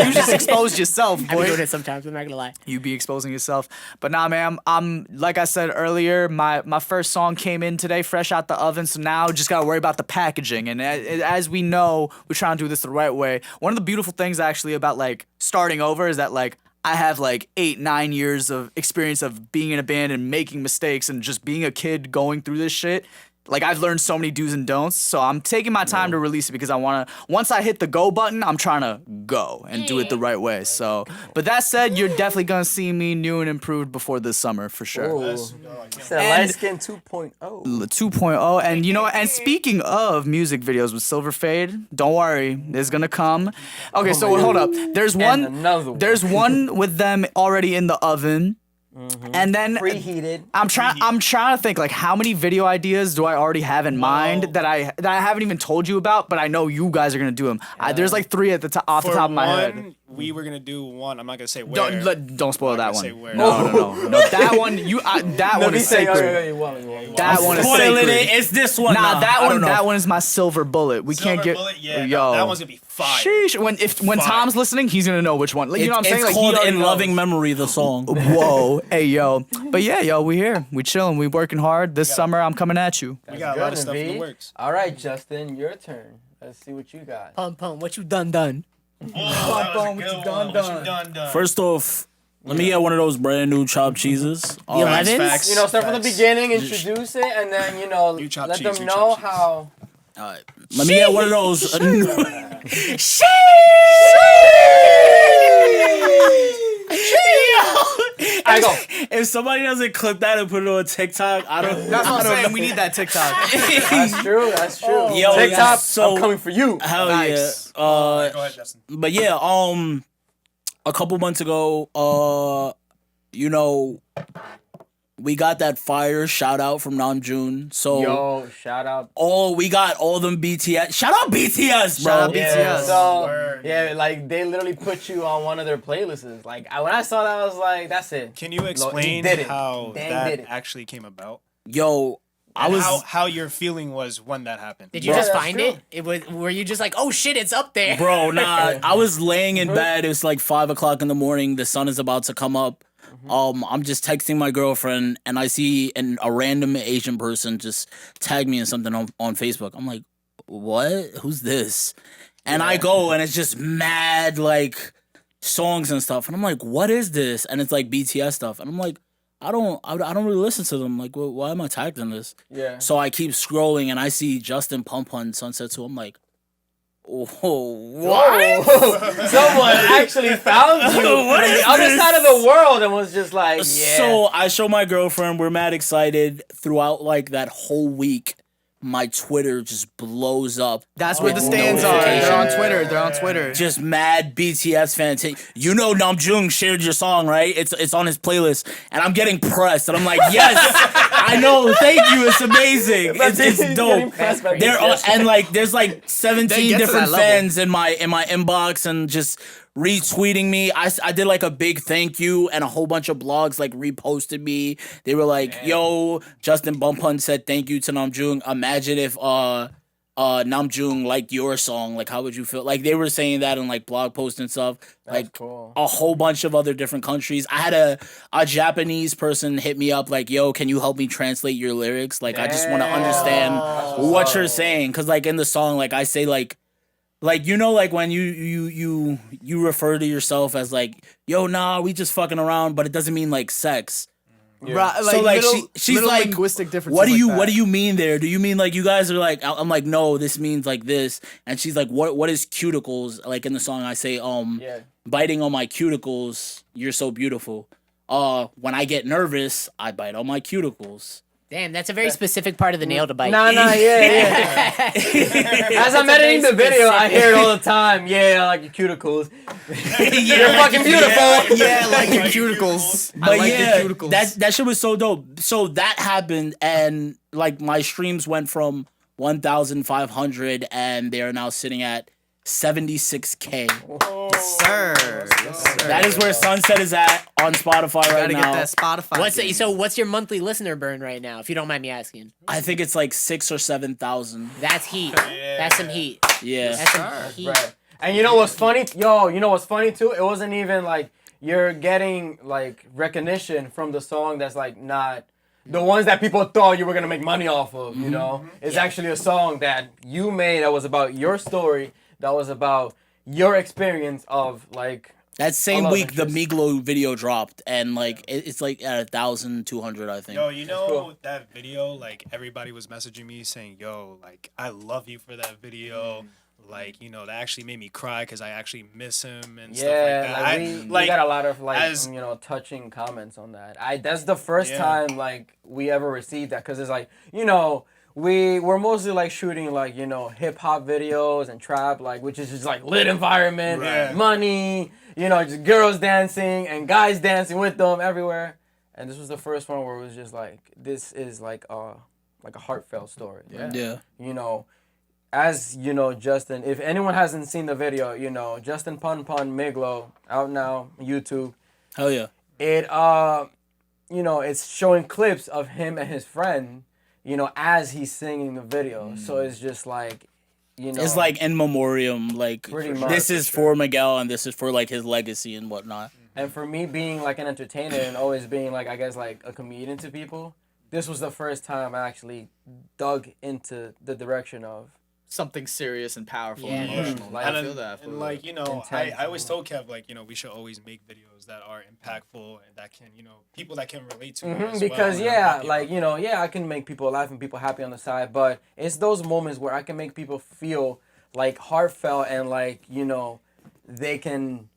You just exposed yourself, I be doing boy. it sometimes. I'm not gonna lie. You be exposing yourself. But nah, man, I'm like I said earlier, my first song came in today, fresh out the oven. So now just gotta worry about the packaging. And as we know, we're trying to do this the right way. One of the beautiful things actually about like starting over is that like I have like 8-9 years of experience of being in a band and making mistakes and just being a kid going through this shit. Like I've learned so many do's and don'ts, so I'm taking my time to release it because I want to. Once I hit the go button, I'm trying to go and do it the right way. So, but that said, you're definitely gonna see me new and improved before this summer for sure. It's a And- light skin 2.0. 2.0, and you know what? And speaking of music videos with Silverfade, don't worry, it's gonna come. Okay, so hold up. There's one. another one. There's one with them already in the oven, and then Preheated. I'm trying to think like how many video ideas do I already have in mind that I haven't even told you about, but I know you guys are gonna do them. There's like 3 at the top off the top of my head. We were gonna do one. I'm not gonna say where. Don't spoil I'm that not one. gonna say where. No, that one that one is sacred. That one is Spoiling sacred. it. It's this one. Nah, Nah, that I don't one. know. That one is my silver bullet. We can't Silver get. Bullet, yeah, yo, that one's gonna be fire. Sheesh. When Tom's listening, he's gonna know which one. Like, you know what I'm saying? It's Like, he called already In knows. Loving Memory, the song. Whoa, hey yo. But yeah, yo, we here. We chilling. We working hard. This summer, I'm coming at you. We got a lot of stuff in the works. All right, Justin, your turn. Let's see what you got. PunPun, what you done? Oh, that was a good one. What you done. First off, let me get one of those brand new chopped cheeses. The 11s? Facts. You know, start from the beginning, introduce it, and then You chop let cheese, them you know chop cheese. how. Alright, let me get one of those. I go. If somebody doesn't clip that and put it on TikTok, I don't. That's what I'm saying. We need that TikTok. That's true. That's true. Yo, TikTok, so- I'm coming for you. Hell Nice. yeah. Go ahead, Justin. But yeah, a couple months ago, you know, we got that fire shout out from Namjoon. So Yo, shout out. we got all them BTS. Shout out BTS, bro. Shout out Yeah, BTS. so Word. yeah, like they literally put you on one of their playlists. Like when I saw that, I was like, "That's it." Can you explain did it. how Dang that did it. actually came about? Yo, I And was how your feeling was when that happened. Did you Yeah, just that's find true. it? It was. Were you just like, oh shit, it's up there? bro, nah. I was laying in bed. It was like 5 o'clock in the morning. The sun is about to come up. I'm just texting my girlfriend, and I see a random Asian person just tag me in something on Facebook. I'm like, what? Who's this? And I go, and it's just mad like songs and stuff. And I'm like, what is this? And it's like BTS stuff. And I'm like, I don't really listen to them. Like, why am I tagged in this? Yeah. So I keep scrolling, and I see Justin PunPun Sunset 2. I'm like, oh, what? Someone actually found you What from is the other this? side of the world and was just like, yeah. So I show my girlfriend. We're mad excited. Throughout like that whole week, my Twitter just blows up. That's where the with stands are. They're on notifications. Twitter. They're on Twitter. Just mad BTS fans. You know Namjoon shared your song, right? It's on his playlist, and I'm getting pressed, and I'm like, yes, I know. Thank you. It's amazing. It's dope. There are, and like there's like They 17 get to different that level. fans in my inbox, and just retweeting me. I did like a big thank you, and a whole bunch of blogs like reposted me. They were like, "Yo, Justin PunPun said thank you to Namjoon. Imagine if Namjoon liked your song. Like, how would you feel?" Like, they were saying that in like blog posts and stuff. Like, cool. a whole bunch of other different countries. I had a Japanese person hit me up like, "Yo, can you help me translate your lyrics? Like, I just want to understand what you're saying." Because like in the song, like I say like you know, like when you refer to yourself as like, "Yo, nah, we just fucking around," but it doesn't mean like sex. Right, So like she's little like, linguistic differences. what like do you mean there? Do you mean like you guys are like? I'm like, no, this means like this. And she's like, what is cuticles? Like in the song, I say, biting on my cuticles. You're so beautiful. When I get nervous, I bite on my cuticles. Damn, that's a very specific part of the nail to bite. Nah, yeah. As I'm editing the video, I hear it all the time. Yeah, I like your cuticles. You're fucking beautiful. Yeah, like your cuticles. But I like yeah, your cuticles. that shit was so dope. So that happened, and like my streams went from 1,500, and they are now sitting at 76K. Sir. Yes, sir. That is where Sunset is at on Spotify right Gotta now. get that Spotify. game. So what's your monthly listener burn right now, if you don't mind me asking? I think it's like 6,000 or 7,000. That's heat. That's some heat. Yeah. That's some heat. Right. And you know what's funny? Yo, you know what's funny too? It wasn't even like you're getting like recognition from the song that's like not the ones that people thought you were gonna make money off of, you know? It's actually a song that you made that was about your story, that was about your experience of like That same of week, the interest. Miglo video dropped, and like it's like at 1,200, I think. Yo, you know cool. that video? Like everybody was messaging me saying, "Yo, like I love you for that video." Like, you know, that actually made me cry because I actually miss him and stuff like that. we got a lot of like as- you know touching comments on that. That's the first time like we ever received that because it's like you know we're mostly like shooting like you know hip hop videos and trap like which is just like lit environment, Right. money, you know just girls dancing and guys dancing with them everywhere. And this was the first one where it was just like this is like a heartfelt story. Yeah. You know. As you know, Justin, if anyone hasn't seen the video, you know, Justin PunPun Miglo out now, YouTube. Hell yeah. It you know, it's showing clips of him and his friend, you know, as he's singing the video. So it's just like, you know, It's like in memoriam, like Pretty much. this is for Miguel and this is for like his legacy and whatnot. and for me being like an entertainer and always being like I guess like a comedian to people, this was the first time I actually dug into the direction of something serious and powerful Yeah. and emotional. Like, I And, feel that. and like, you know, Intense. I always told Kev, like, you know, we should always make videos that are impactful and that can, you know, people that can relate to it as because well. And I'm yeah, happy like about you know, yeah, I can make people laugh and people happy on the side, but it's those moments where I can make people feel like heartfelt and like you know, they can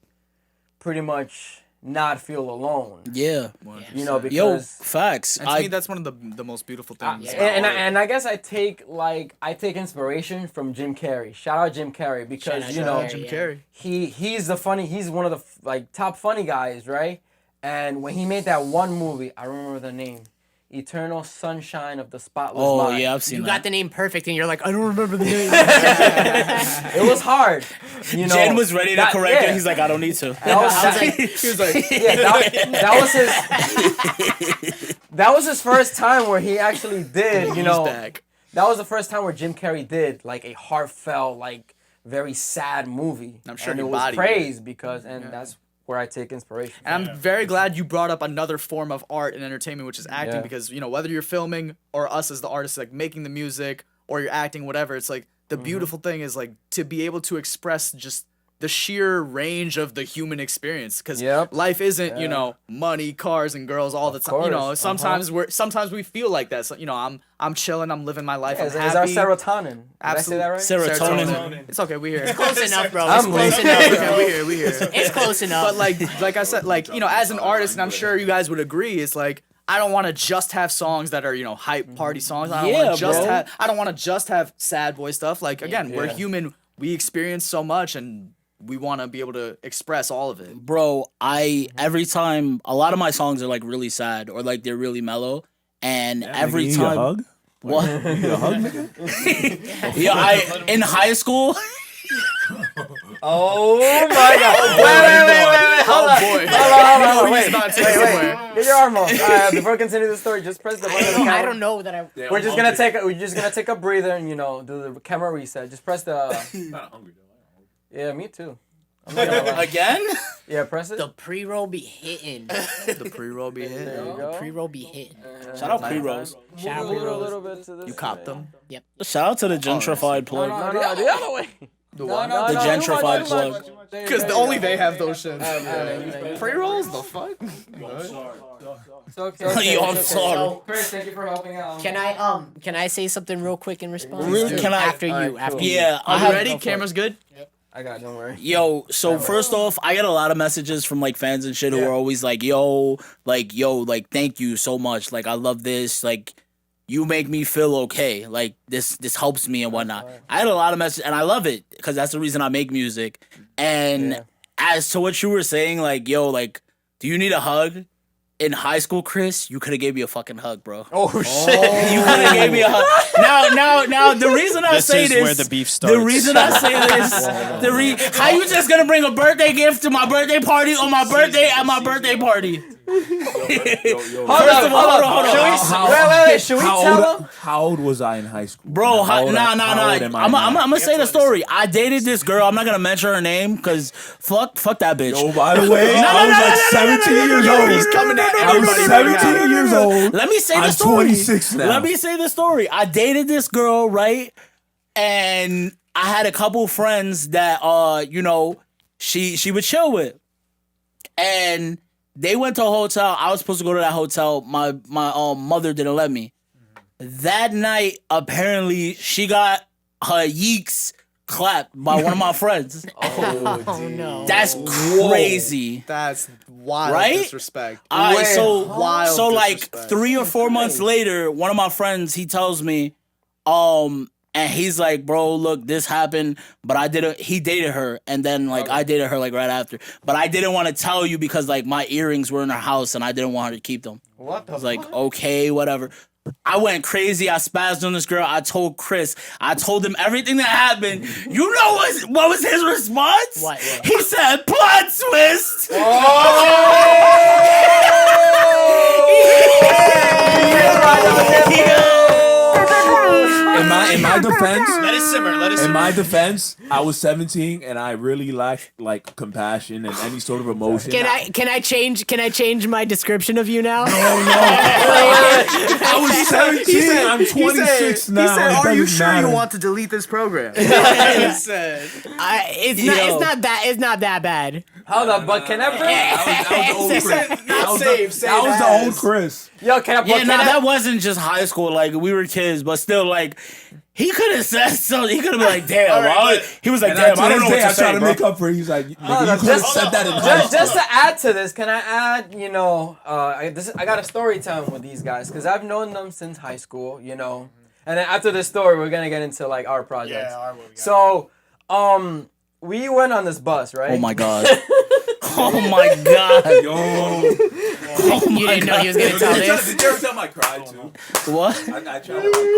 pretty much not feel alone. Yeah. You know, because Yo, facts. And to me, that's one of the most beautiful things. and I guess I take inspiration from Jim Carrey. Shout out Jim Carrey because Shout out you know Jim Carrey. he's one of the like top funny guys, right? And when he made that one movie, I remember the name, Eternal Sunshine of the Spotless Oh Mind. yeah, I've seen You that. got the name perfect, and you're like, I don't remember the name. It was hard. You know, Jen was ready to that- correct yeah. it. He's like, I don't need to. That was, He was like, yeah, that was his first time where he actually did, you know, back. that was the first time where Jim Carrey did like a heartfelt, like very sad movie. I'm sure and he it was bodied praised because, and that's where I take inspiration. And I'm very glad you brought up another form of art and entertainment, which is acting, Yeah. because, you know, whether you're filming or us as the artists, like making the music or you're acting, whatever, it's like the beautiful thing is like to be able to express just the sheer range of the human experience, because Yep. life isn't, you know, money, cars, and girls all the time. You know, course, sometimes we feel like that. So, you know, I'm chilling, I'm living my life. Yeah, I'm is happy. our serotonin. Did I say that right? Serotonin. It's okay, we here. Close enough, bro. I'm It's close late. enough. Okay, we here. It's close enough. But like I said, like, you know, as an artist, and I'm sure you guys would agree, it's like I don't want to just have songs that are, you know, hype party songs. I don't Yeah, want to just bro. have. I don't want to just have sad boy stuff. Like again, we're Yeah. human. We experience so much, and we want to be able to express all of it. Bro, every time a lot of my songs are like really sad or like they're really mellow, and every You need time a hug? what? You need a hug, nigga? Yeah, in high school, Oh my god. Wait. Hold on. boy. Hold on. He's about to take somewhere. Get your arm off. Before I continue the story, just press the button on the camera. I don't know that I. We're just gonna take a breather and do the camera reset. Just press the. Not hungry though. Yeah, me too. I'm not gonna lie. Again? Yeah, press it. The pre-roll be hitting. The pre-roll be There hit. you go. Pre-roll be hitting. Shout out pre-rolls. Shout out Move it a pre-rolls. little bit to this. You copped them? Yep. Shout out to the gentrified plug. No, the other way. The what? The gentrified plug. Because only they have those shits. Yeah. Pre-rolls? The fuck? It's okay. Yo, I'm it's sorry. So, Chris, thank you for helping out. Can I say something real quick in response? Can I- After you, Alright, after cool. you. Yeah, I Are you have. ready? Camera's good? I got it, don't worry. Yo, so first off, I get a lot of messages from like fans and shit who are always like, yo, thank you so much. Like, I love this. Like, you make me feel okay. Like, this helps me and whatnot. I had a lot of messages, and I love it because that's the reason I make music. And as to what you were saying, like, yo, like, do you need a hug? In high school, Chris, you could have gave me a fucking hug, bro. Oh shit! You could have gave me a hug. Now, the reason I This say is this, where the beef starts. the reason I say this, how you just gonna bring a birthday gift to my birthday party on my birthday at my birthday party? Hold First of all, hold on. Wait. Should we tell them? How old was I in high school? Bro, How old am I I'm now? gonna say the story. I dated this girl. I'm not gonna mention her name because fuck that bitch. Yo, by the way, I was like 17 years old. He's coming at I was everybody. 17 years old. Let me say the I'm story. 26 now. Let me say the story. I dated this girl, right? And I had a couple friends that she would chill with. And they went to a hotel. I was supposed to go to that hotel. My mother didn't let me. That night, apparently, she got her yeeks clapped by one of my friends. Oh no. That's crazy. That's wild Right? disrespect. Alright, so Wild like disrespect. 3 or 4 months later, one of my friends, he tells me, and he's like, bro, look, this happened, but he dated her, and then like I dated her like right after. But I didn't want to tell you because like my earrings were in her house and I didn't want her to keep them. What the? I was like, okay, whatever. I went crazy. I spazzed on this girl. I told Chris. I told him everything that happened. You know what was his response? What? He said, plot twist. In my defense, Let it simmer. Let it simmer. in my defense, I was 17 and I really lacked like compassion and any sort of emotion. Can I change my description of you now? I was 17. I'm 26 now. He said, It "Are you doesn't sure matter." you want to delete this program?" It's not that bad. Hold up, but can I bring? That was the old Chris. That was the old Chris. Yo, can I? Yeah, no, that wasn't just high school. Like, we were kids, but still, like, he could have said something. He could have been like, damn. He was like, damn, I don't know what I to tried say, to bro. make up for it. He's like, nigga, you on, could have said that in high school. Just to add to this, can I add? I got a story time with these guys because I've known them since high school. And then after this story, we're gonna get into like our projects. Yeah, what we got. So, we went on this bus, right? Oh, my God. Oh, my God. Yo. You didn't know he was gonna tell this. Did you ever tell him I cried too? What? I tried to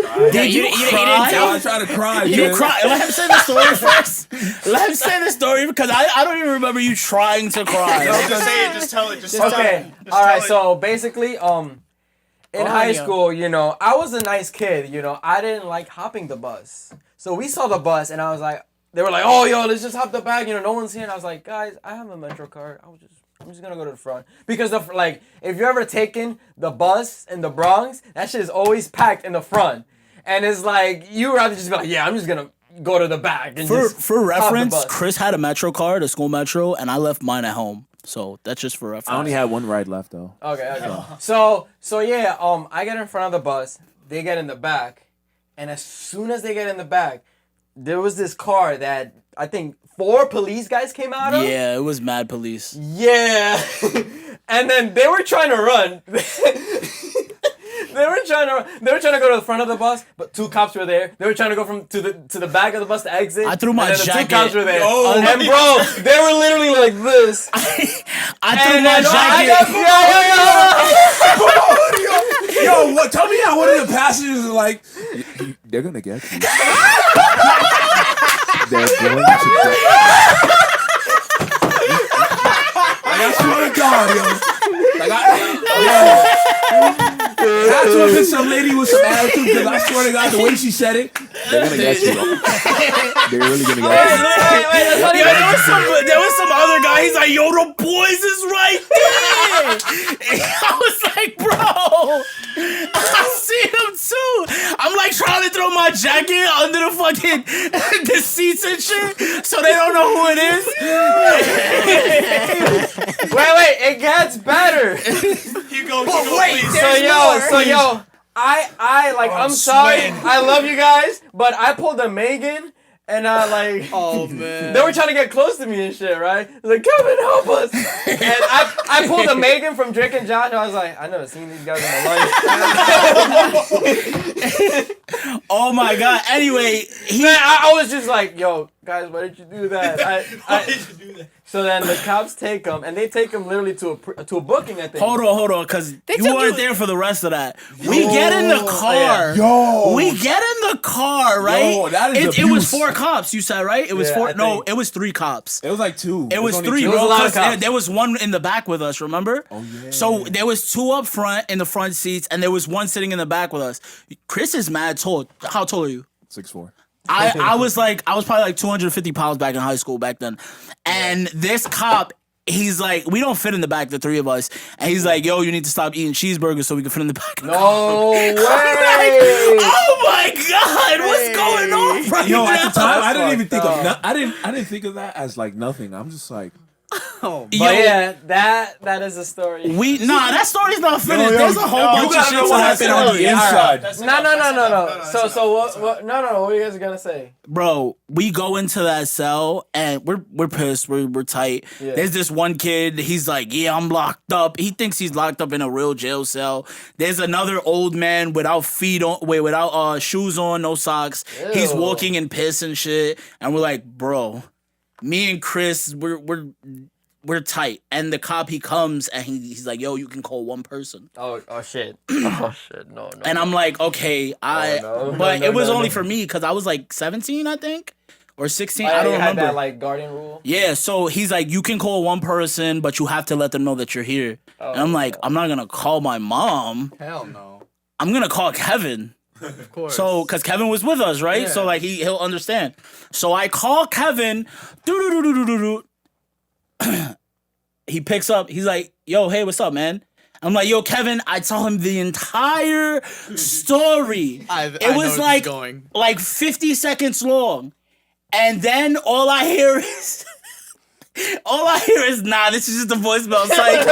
cry. Did you cry? I tried to cry. You man. cry. Let him say the story first. Let him say the story because I don't even remember you trying to cry. Just say it. Just tell it. Just tell it. Okay. Just All right. tell it. So basically, in high school, I was a nice kid. I didn't like hopping the bus. So we saw the bus, and I was like, they were like, "Oh, yo, let's just hop the back." No one's here. And I was like, "Guys, I have a Metro card. I'm just gonna go to the front because if you ever taken the bus in the Bronx, that shit is always packed in the front, and it's like you rather just be like, yeah, I'm just gonna go to the back and For just hop the reference, bus. Chris had a Metro card, a school Metro, and I left mine at home. So that's just for reference. I only had one ride left though. Okay. So yeah, I get in front of the bus, they get in the back, and as soon as they get in the back, there was this car that I think 4 police guys came out of. Yeah, it was mad police. Yeah. And then they were trying to run. They were trying to go to the front of the bus, but 2 cops were there. They were trying to go to the back of the bus to exit. I threw my and then jacket. The 2 cops were there. Yo. And bro, they were literally like this. I threw my jacket. Yo, what? Tell me how one of the passengers is like, they're gonna get you. They're going to get you. to have been some lady with some attitude, because I swear to God, the way she said it, they're gonna get you. They're really gonna get you. There was some other guy. He's like, yo, the boys is right there. I was like, bro, I see them too. I'm like trying to throw my jacket under the fucking the seats and shit, so they don't know who it is. Wait, it gets better. Hugo, So yo, I like, I'm sorry, I love you guys, but I pulled a Megan. And Oh man. they were trying to get close to me and shit, right? Like, Kevin, help us! And I pulled a Megan from Drake and Josh, and I was like, I never seen these guys in my life. Oh my god. Anyway, I was just like, yo, guys, why did you do that? Why did you do that? So then the cops take him, and they take him literally to a booking, I think. hold on, because you took weren't you- there for the rest of that. We get in the car. Yo. We get in the car, right? Yo, that is it was abuse. 4 cops, you said, right? It was Yeah, 4. I No, think. it was 3 cops. It was like 2. It was only 3, 2. It was bro. a lot of 'Cause cops. there was one in the back with us, remember? Oh, yeah. So there was 2 up front in the front seats, and there was 1 sitting in the back with us. Chris is mad tall. How tall are you? 6'4". I was probably like 250 pounds back in high school back then. And this cop, he's like, we don't fit in the back, the 3 of us. And he's like, yo, you need to stop eating cheeseburgers so we can fit in the back. No way! Oh my God, what's going on right Yo, now? at the time, I didn't That's even think of fucked I didn't think of that as like nothing. I'm just like, But yeah, that is a story. That story's not finished. yo, There's a whole bunch you of gotta shit know to what that happened on story. the inside. No. So what? No. What are you guys gonna say? Bro, we go into that cell and we're pissed. We're tight. Yeah. There's this one kid. He's like, yeah, I'm locked up. He thinks he's locked up in a real jail cell. There's another old man without shoes on, no socks. He's Ew. walking in piss and shit. And we're like, bro, me and Chris, we're tight. And the cop, he comes and he's like, yo, you can call 1 person. Oh shit. Oh shit. No. And I'm like, okay, no. but No, it was no, only no. for me because I was like 17, I think, or 16. I I don't had remember. that like guardian rule. Yeah, so he's like, you can call 1 person, but you have to let them know that you're here. And I'm like, I'm not gonna call my mom. Hell no. I'm gonna call Kevin. Of course. So, cause Kevin was with us, right? Yeah. So like he'll understand. So I call Kevin. Do. He picks up. He's like, yo, hey, what's up, man? I'm like, yo, Kevin. I tell him the entire story. I It know was where this is going. like 50 seconds long. And then all I hear is nah, this is just a voicemail. It's like,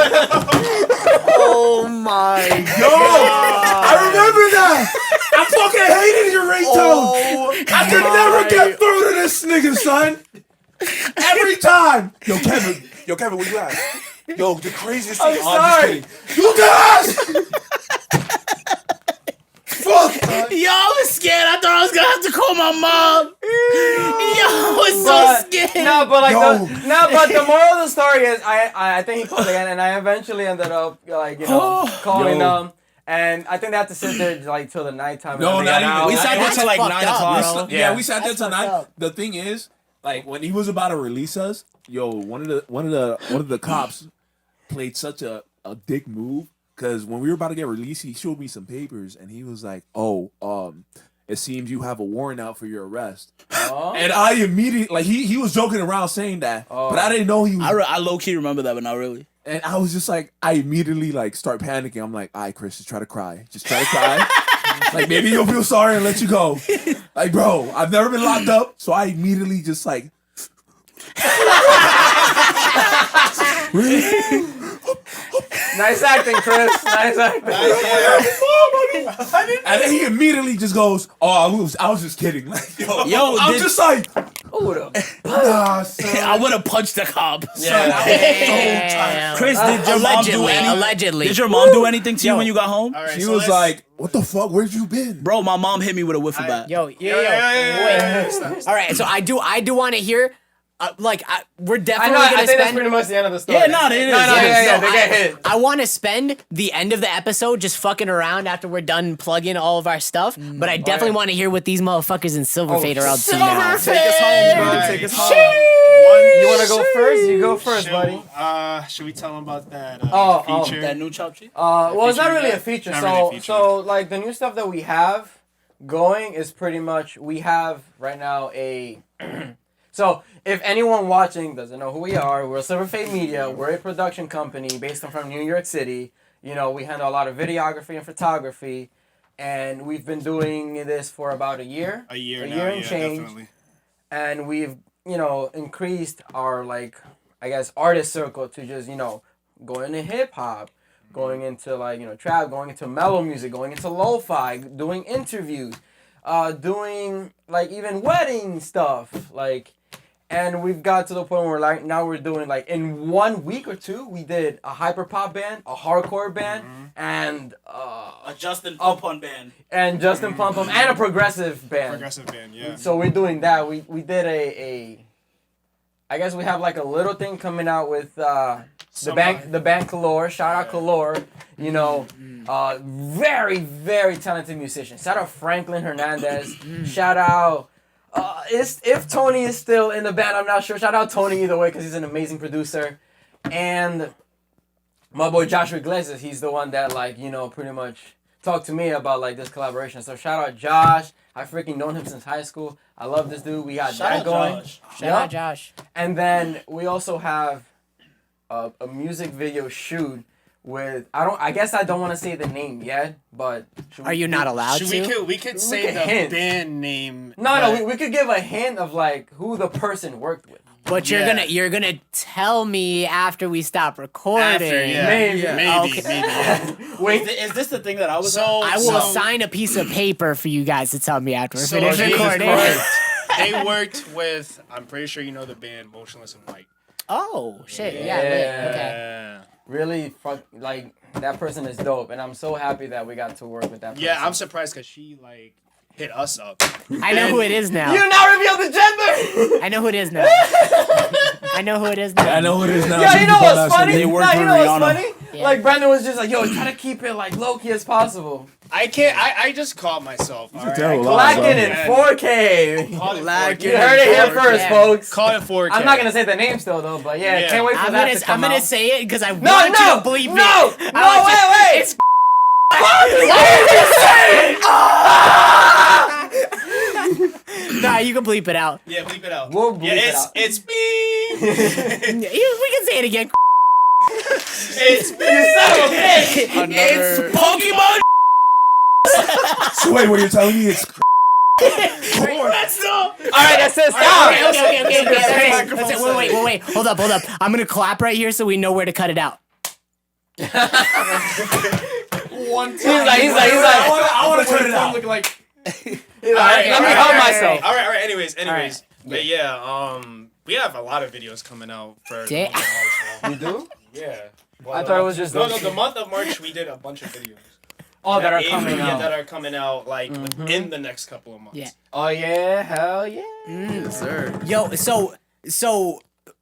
Oh my I remember that. I fucking hated your ringtone. I could never get through to this nigga, son. Every time. Yo, Kevin, where you at? Yo, the craziest thing. I'm sorry. You guys. Fuck. yo, I was scared. I thought I was gonna have to call my mom. Yo, I was so scared. No, but like Yo. but the moral of the story is I think he called again, and I eventually ended up like calling Yo. them. And I think they have to sit there like till the nighttime. No, and not then even. We sat there till like fucked 9 up, o'clock. bro. Yeah, we sat there That's fucked tonight. up. The thing is, like when he was about to release us, yo, one of the cops played such a dick move, because when we were about to get released, he showed me some papers and he was like, "Oh, it seems you have a warrant out for your arrest." And I immediately, like, he was joking around saying that, but I didn't know he was. I low key remember that, but not really. And I was just like, I immediately like start panicking. I'm like, all right, Chris, just try to cry. Just try to cry. Like, maybe you'll feel sorry and let you go. Like, bro, I've never been locked up. So I immediately just like. Nice acting, Chris. Nice acting. And then he immediately just goes, "Oh, I was just kidding." Like, Yo, I'm did- just like, Ooh, nah, son. I would have punched the cop. Damn. Chris, did your mom do anything? Allegedly. Did your mom do anything to you Yo. when you got home? All right, She so was let's- like, "What the fuck? Where'd you been?" Bro, my mom hit me with a wiffle bat. Yo. yeah. Wait. All right, so I do want to hear. We're I definitely know. I gonna think that's spend. pretty much the end of the story. Yeah, no, it is. No, Yeah, they get hit. I want to spend the end of the episode just fucking around after we're done plugging all of our stuff. But I definitely want to hear what these motherfuckers in Silverfade are up to now. Take us home, bro. Take us home. You want to go first? You go first, buddy. Should we tell them about that feature? That new chop cheese? Well, it's not feature really you a got? feature. Not So, really a feature. so like the new stuff that we have going is pretty much we have right now a. So, if anyone watching doesn't know who we are, we're Silverfade Media. We're a production company based from New York City. You know, we handle a lot of videography and photography, and we've been doing this for about a year. A year now, and yeah, change. definitely. And we've, you know, increased our, like, I guess, artist circle to just, you know, going into hip-hop, going into, like, you know, trap, going into mellow music, going into lo-fi, doing interviews, doing, like, even wedding stuff, like, and we've got to the point where, like, now we're doing, like, in 1 week or two, we did a hyper-pop band, a hardcore band, and A Justin PunPun band. and Justin PunPun, and a progressive band. Progressive band, yeah. So we're doing that. We did a I guess we have like a little thing coming out with the band Color. Shout out Color. You know, very very talented musician. Shout out Franklin Hernandez. Shout out. If Tony is still in the band, I'm not sure. Shout out Tony either way because he's an amazing producer, and my boy Joshua Iglesias. He's the one that like you know pretty much talked to me about like this collaboration. So shout out Josh. I freaking known him since high school. I love this dude. We got that going. Shout out Josh. And then we also have a music video shoot with I guess I don't want to say the name yet, but Are you not allowed to? We could say could the hint. band name. No, we could give a hint of like who the person worked with. But Yeah. you're gonna tell me after we stop recording. After, yeah. Maybe. Maybe, yeah. Wait, Is this the thing that I was So I will so- sign a piece of paper for you guys to tell me after we're So finished they recording. they worked with. I'm pretty sure you know the band Motionless in White. Oh shit! Yeah. Yeah. lit, okay. Yeah. really fuck like that person is dope, and I'm so happy that we got to work with that person. Yeah, I'm surprised because she like hit us up. I know who it is now. You now revealed the gender. I know who it is now. I know who it is now. I know who it is now. Yeah, you know what's funny? They worked Nah, you with know what's Rihanna. funny? Yeah. Like Brandon was just like, yo, try to keep it like low key as possible. I can't. I just called myself. All right? terrible I lie, called Lacking bro. in it. 4K. Call it Lacking 4K. You heard it here Yeah. first, folks. Call it 4K. I'm not gonna say the name still though, but yeah, Yeah. can't wait for that to come I'm gonna out. say it because I No, want you no, to bleep no, it. no, I want you- wait. It's Nah, you can bleep it out. Yeah, bleep it out. We'll bleep yeah, it out. it's me. We can say it again. It's me. It's Pokemon. So wait, what you're telling me? It's That's All right, that says stop. Okay. That's it. Wait. Hold up. I'm gonna clap right here so we know where to cut it out. He's like, I want to turn it out. Look like let me help myself. All right. Anyways. right. But yeah, we have a lot of videos coming out for the month of March now. You do? Yeah. I thought it was just No, those the two. month of March we did a bunch of videos. Oh, that are coming Yeah, out. that are coming out like in the next couple of months. Yeah. Oh yeah, hell yeah. yes, sir. Yo, so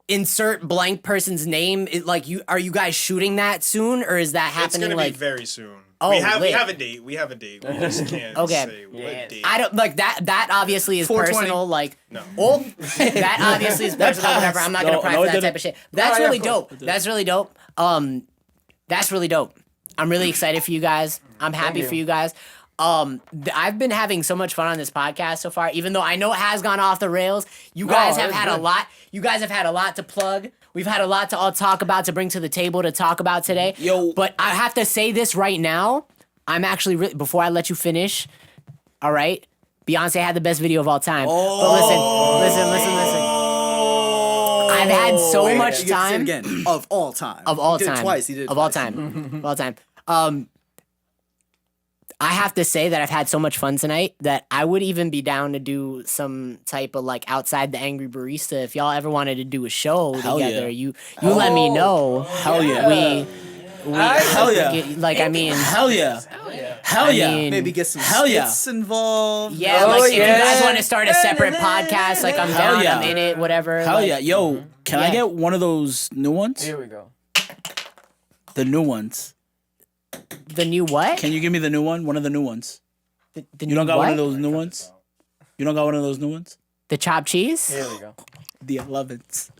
insert blank person's name. Like, are you guys shooting that soon, or is that It's happening gonna like? be very soon. Oh, we have lit. a date. We have a date. We just can't Okay. say what Yes. date. I don't like that. That obviously is 420. personal. Like, No. oh, that obviously is personal. Whatever. I'm not gonna No, pry no, for it that didn't. type of shit. That's yeah, really of course. dope. That's really dope. That's really dope. I'm really excited for you guys. I'm happy you. for you guys. I've been having so much fun on this podcast so far, even though I know it has gone off the rails. You guys have it's had a good. lot. You guys have had a lot to plug. We've had a lot to all talk about, to bring to the table, to talk about today. Yo. But I have to say this right now. I'm actually, before I let you finish, all right? Beyonce had the best video of all time. But listen. I've had so much You get to say it time. again. Of all time. Of all He did time. it twice. He did it Of all twice. time. Of all time. I have to say that I've had so much fun tonight that I would even be down to do some type of like outside the Angry Barista. If y'all ever wanted to do a show Hell together, yeah. you let me know. Hell yeah. We Hell yeah. like I mean, Hell yeah. Hell I yeah. mean, Maybe get some Hell yeah. skits involved. yeah, Oh, like if you guys yeah. want to start a separate podcast, like I'm Hell down, yeah. I'm in it, whatever. Hell like, yeah. Yo, can I Yeah. get one of those new ones? Here we go. The new ones. The new what? Can you give me the new one? One of the new ones. The You don't new got one what? of those new ones? You don't got one of those new ones? The chopped cheese? Here we go. The 11s.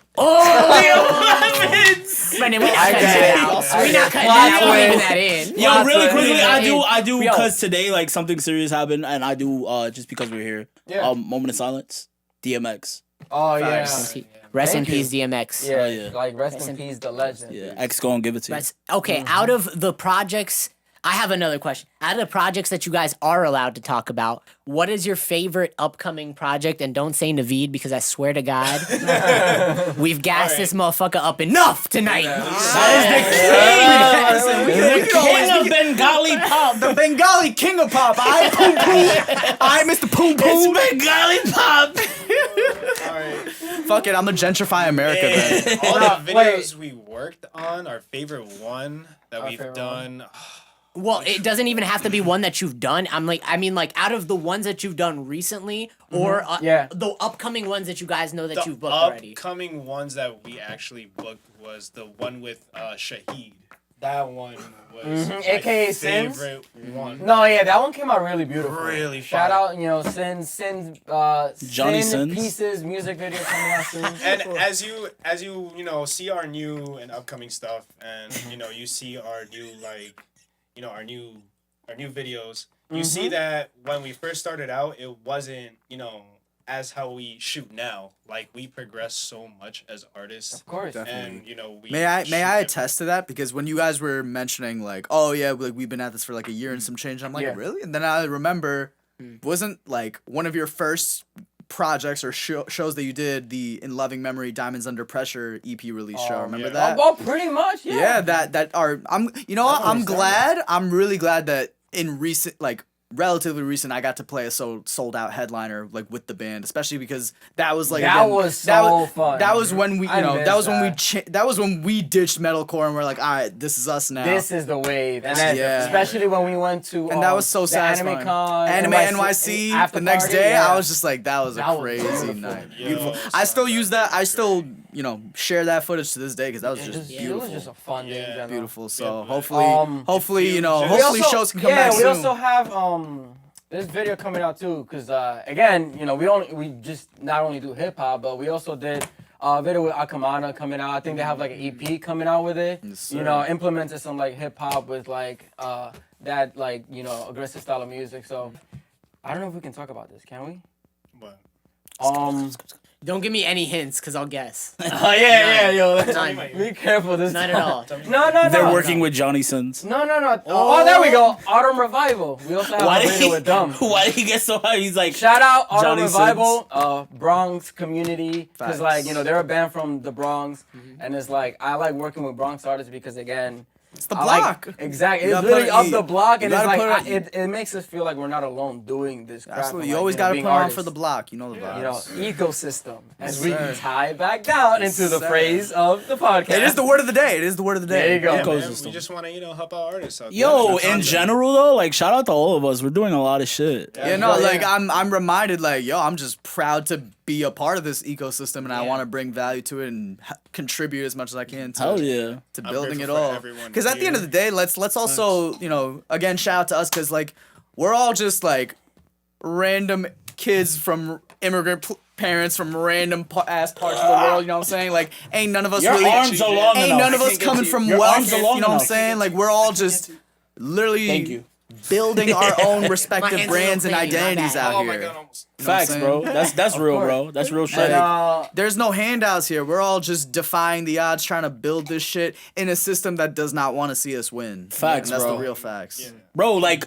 Brendan, we're not cutting that out. We're not cutting that out. We're leaving that in. Yo, really We're quickly, leaving that I do, Yo. because today, like, something serious happened, and I do, just because we're here. Yeah. Moment of silence. DMX. Oh yeah. Rest in Thank you. peace, DMX. Yeah, yeah. like rest in peace, the legend. Yeah, X gonna give it to you. Okay, out of the projects, I have another question. Out of the projects that you guys are allowed to talk about, what is your favorite upcoming project? And don't say Naveed, because I swear to God, we've gassed this motherfucker up enough tonight. The king of Bengali pop. The Bengali king of pop. I PunPun. I Mr. PunPun. Bengali pop. Fuck it, I'm gonna gentrify America then. All the wait. videos we worked on, our favorite one that we've favorite done. Well, it doesn't even have to be one that you've done. I mean, out of the ones that you've done recently, or Yeah. the upcoming ones that you guys know that The you've booked already. upcoming ones that we actually booked was the one with SHEEEEEEESH. That one was my AKA Sins? favorite one. No, yeah, that one came out really beautiful. Really Shout fire. out, Sins, Johnny Sin Sins. Pieces music video coming out soon. And as you see our new and upcoming stuff, and you see our new our new videos, you see that when we first started out, it wasn't as how we shoot now. Like, we progress so much as artists. Of course. And we May I shoot every- attest to that? Because when you guys were mentioning like, oh yeah, like we've been at this for like a year and some change, I'm like, Yeah. really? And then I remember, wasn't like one of your first projects or shows that you did the In Loving Memory Diamonds Under Pressure EP release show? Remember yeah. that? Well, pretty much, yeah. Yeah, that are I'm you know what? I'm Definitely glad. I'm really glad that in relatively recent, I got to play a sold out headliner like with the band, especially because that was like That again, was so fun. That was when we I miss that was when we that. that was when we ditched metalcore and we're like, all right, this is us now. This is the wave, and then Yeah. especially when we went to and that was so the satisfying. Anime Con, Anime NYC. after The next party, day, yeah. I was just like, that was a That was crazy beautiful. night. Yo, Beautiful. so I still use that. I still share that footage to this day because that was just It beautiful. was just a fun day in general. Beautiful. So Yeah, hopefully, hopefully We hopefully also- shows can come back we soon. also have this video coming out too, cause again, we just not only do hip hop, but we also did a video with Akamana coming out. I think they have like an EP coming out with it. Yes, sir. Implemented some like hip hop with like that like aggressive style of music. So I don't know if we can talk about this, can we? But Don't give me any hints, because I'll guess. Oh yeah, yo. None. Be careful this Not time. at all. No. They're working with Johnny Sins. No. Oh, there we go. Autumn Revival. We also have Why a did video he? with them. Why did he get so high? He's like, Shout out Autumn Johnny Revival, Bronx community, because Facts. they're a band from the Bronx, and it's like I like working with Bronx artists because again, It's the I like- block. exactly, You it's gotta literally put it- up the block, you and it's gotta like put it- it makes us feel like we're not alone doing this. Craft Absolutely. and, You like, always got to being put on artists. for the block. You know the vibes. Ecosystem, as Yes, we sir. tie back down into the sir. phrase of the podcast. It is the word of the day. It is the word of the day. There you go. yeah, man, Ecosystem. we just want to help out artists out there. yo, That's in all. general though, like shout out to all of us. We're doing a lot of shit. Yeah, no, Yeah. like I'm reminded, like, yo, I'm just proud to be a part of this ecosystem, and I want to bring value to it and contribute as much as I can to Hell yeah. to I'm building it grateful for all. everyone Because at the end of the here. day, let's also again shout out to us because like we're all just like random kids from immigrant parents from random ass parts of the world. You know what I'm saying? Like ain't none of us Your really arms are long ain't enough. none of I us can't get coming to from Your wealth. arms are You long know what I'm enough. saying? Like we're all just literally Thank you. building our own My respective hands are brands and little baby, my identities bad. out Oh my here. god, almost. You know what I'm Facts, bro. saying? That's real, course. bro. That's real shit. And, There's no handouts here. We're all just defying the odds, trying to build this shit in a system that does not want to see us win. Facts, and that's bro. the real facts. Yeah. Bro, like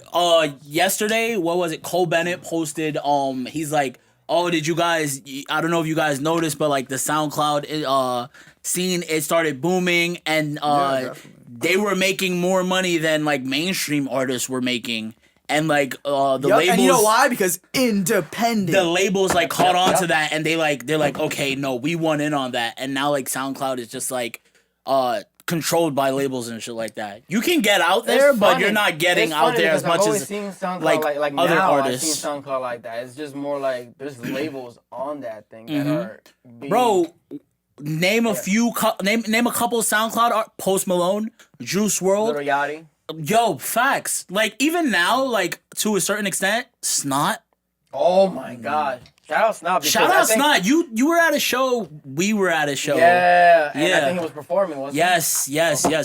yesterday, what was it? Cole Bennett posted he's like, "Oh, did you guys I don't know if you guys noticed, but like the SoundCloud scene, it started booming and definitely. they were making more money than like mainstream artists were making." And like the Yup, labels, and you know why? Because independent. the labels like caught on to that, and they're like, okay, no, we want in on that, and now like SoundCloud is just like controlled by labels and shit like that. You can get out there, It's but funny. you're not getting It's out funny there as because I've much always as seen SoundCloud like, now other I've artists. seen SoundCloud like that. It's just more like there's labels on that thing that Mhm. are being, Bro, name a few. Name a couple SoundCloud Post Malone, Juice Little WRLD. Yachty. Yo, facts. Like even now, like to a certain extent, Snot. Oh my God! Shout out Snot. Shout out Snot. You were at a show. We were at a show. Yeah, and I Yeah. think he was performing, wasn't Yes.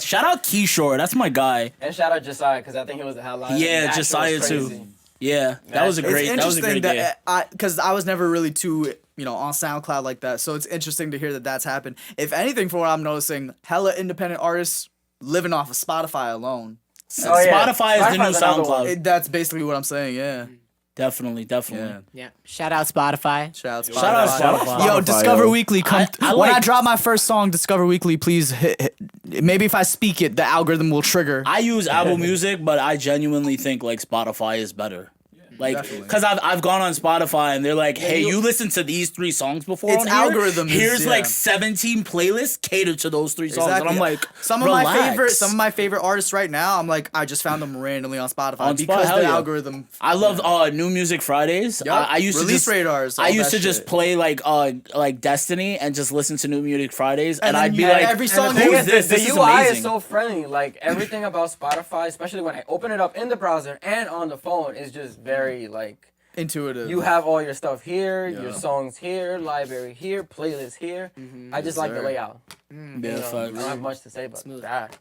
Shout out Keyshore. That's my guy. he? And shout out Josiah because I think he was the headliner. Yeah, That shit was Josiah crazy. too. Yeah, that was a It's great. That was a interesting great day. that because I was never really too on SoundCloud like that, so it's interesting to hear that that's happened. If anything, from what I'm noticing, hella independent artists living off of Spotify alone. Oh, yeah. Spotify is the new Spotify's another one. SoundCloud. That's basically what I'm saying. Yeah. Definitely. Yeah. Yeah. Shout out Spotify. Shout out Shout out Spotify. Yo, Spotify, Discover yo. Weekly, come I when I like- drop my first song, Discover Weekly, please hit, maybe if I speak it, the algorithm will trigger. I use Apple Music, but I genuinely think like Spotify is better. Like, definitely. because I've gone on Spotify and they're like, hey, you listened to these 3 songs before. Its on here? algorithm is- Here's like yeah. 17 playlists catered to those 3 songs, Exactly. and I'm like, some of relax. my favorite artists right now, I'm like, I just found them randomly on Spotify On because hell the yeah. algorithm. I love New Music Fridays. Yup. I used Release to just, radars, I all used that to just shit. play like Destiny and just listen to New Music Fridays, and then I'd be you- like, every And song the thing who's is, this? the This is UI amazing. is so friendly. Like everything about Spotify, especially when I open it up in the browser and on the phone, is just very like Intuitive. you have all your stuff here, your songs here, library here, playlist here. I just like the sir. layout. yeah, You know, I facts. don't have much to say about Smooth. that.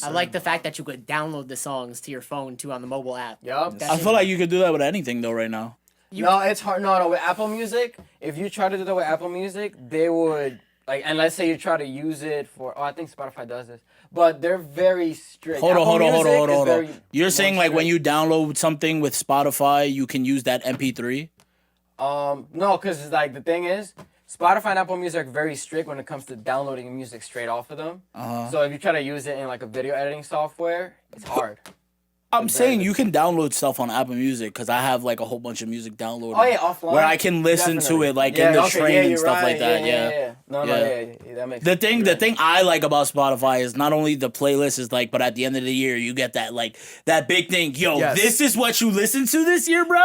I like the fact that you could download the songs to your phone too on the mobile app. Yup. That I shit- feel like you could do that with anything though right now. No, it's hard. No, with Apple Music, if you try to do that with Apple Music, they would like, and let's say you try to use it for. Oh, I think Spotify does this, but they're very strict. Hold Apple on. Music is very You're more saying like when strict. you download something with Spotify, you can use that MP3? No, because like the thing is, Spotify and Apple Music are very strict when it comes to downloading music straight off of them. So if you try to use it in like a video editing software, it's hard. I'm saying you can download stuff on Apple Music because I have like a whole bunch of music downloaded. Oh yeah, offline. Where I can listen Definitely. to it like Yeah, in the okay, train yeah, and you're stuff right. like that. Yeah. No, Yeah. that makes The sense. thing, You're the right. thing I like about Spotify is not only the playlist is like, but at the end of the year you get that like that big thing. Yo, Yes. this is what you listened to this year, bro.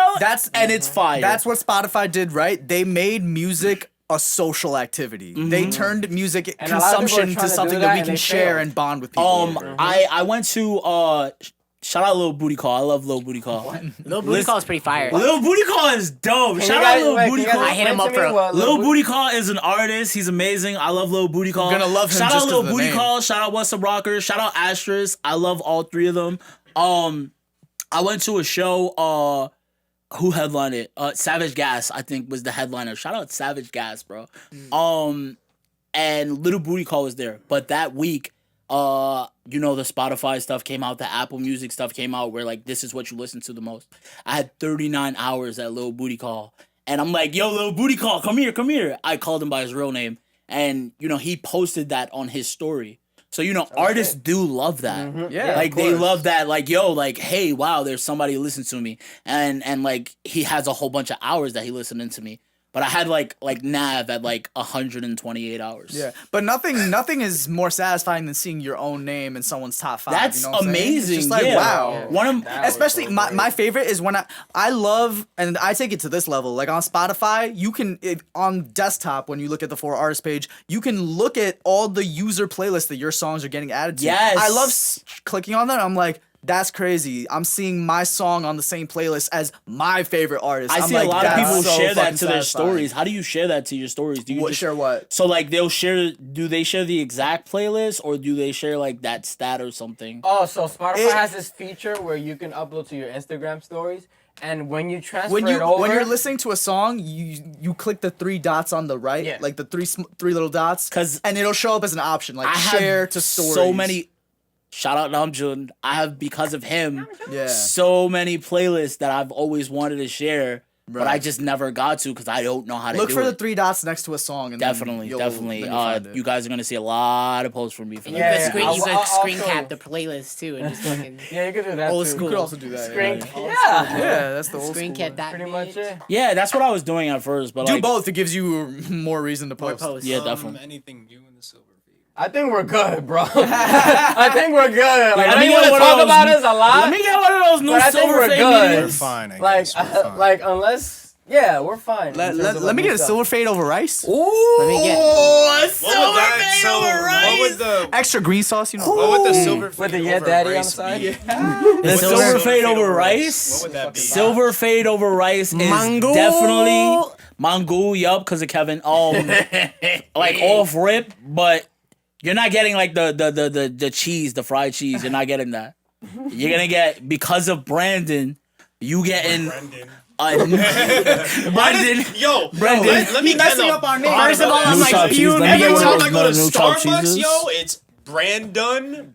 And it's fire. That's what Spotify did, right? They made music a social activity. They turned music And a lot of people are consumption trying to to something do that that we and can they share failed. and bond with people. I went to shout out Lil Booty Call. I love Lil Booty Call. Lil Booty Call is pretty fire. Lil Booty Call is dope. Can Shout you out guys- Lil wait, Booty can you Call. guys I hit him explain up to me for- what Lil Booty Call is an artist. He's amazing. I love Lil Booty Call. Gonna love him Shout just out 'cause Lil of the Booty name. Call. Shout out What's Up Rocker. Shout out Asterisk. I love all 3 of them. I went to a show. Who headlined it? Savage Gas, I think, was the headliner. Shout out Savage Gas, bro. And Little Booty Call was there. But that week, the Spotify stuff came out, the Apple Music stuff came out, where like this is what you listen to the most. I had 39 hours at Lil Booty Call, and I'm like, yo, Lil Booty Call, come here. I called him by his real name, and he posted that on his story. So artists do love that. Yeah, Like of they course. love that. Like yo, like hey, wow, there's somebody who listens to me, and like he has a whole bunch of hours that he listening to me. But I had like Nav at like 128 hours. Yeah, but nothing is more satisfying than seeing your own name in someone's top 5. That's you know what I'm saying? amazing. It's just like yeah. wow. One of That was Especially so my favorite is when I love, and I take it to this level, like on Spotify you can on desktop, when you look at the 4 artist page, you can look at all the user playlists that your songs are getting added to. Yes. I love clicking on that. I'm like, that's crazy. I'm seeing my song on the same playlist as my favorite artist. I I'm see like, a lot of that's people so share that fucking to their satisfying. stories. How do you share that to your stories? Do you What, just share what? So like they'll share? Do they share the exact playlist or do they share like that stat or something? Oh, so Spotify It- has this feature where you can upload to your Instagram stories, and when you transfer When it over, when you're listening to a song, you click the 3 dots on the right, Yeah. like the three little dots, 'Cause and it'll show up as an option, like I share have to stories. so many. Shout out Namjoon. I have, because of him, Yeah. so many playlists that I've always wanted to share, but I Right. just never got to because I don't know how to Look do for it. the 3 dots next to a song. And Definitely. then Then you'll find it. you guys are gonna see a lot of posts from me for You that. could Yeah, screen, I'll- you could I'll screen show cap you. the playlist too and just fucking yeah, you can do that Old too. school. You could also do that. Screen, yeah. yeah. Yeah, that's the old screen school cap that Pretty bitch. much it. Yeah, that's what I was doing at first, but Do like, both. It gives you more reason to More post. posts. yeah, definitely. Anything new in the Silverfade? I think we're good, bro. I think we're good. Like, let I me don't get want to one of talk those about new- this a lot. Let me get one of those new But I think we're Silverfade good. We're memes. fine, I like, guess. We're fine. like unless, yeah, we're fine. Let, in terms let, of, let me like, get a new silver fade over rice. Ooh, Let me get- a What would that? Silverfade So over rice. what would the extra green sauce, you know. What would the silver With the fade yeah over daddy on the rice side. be? The silver fade over rice. What would that be? Silver fade over rice is Mango. definitely mango. Yup, because of Kevin. Like off rip, but you're not getting like the cheese, the fried cheese. You're not getting that. You're gonna get, because of Brandon. You getting Brendan. Brandon. Yo, Brendan. let me messing get up our name. First of all, I'm New like chopped cheese. fuming. Let me Every get time one I of go to those new chopped Starbucks, cheeses. yo, it's Brandon.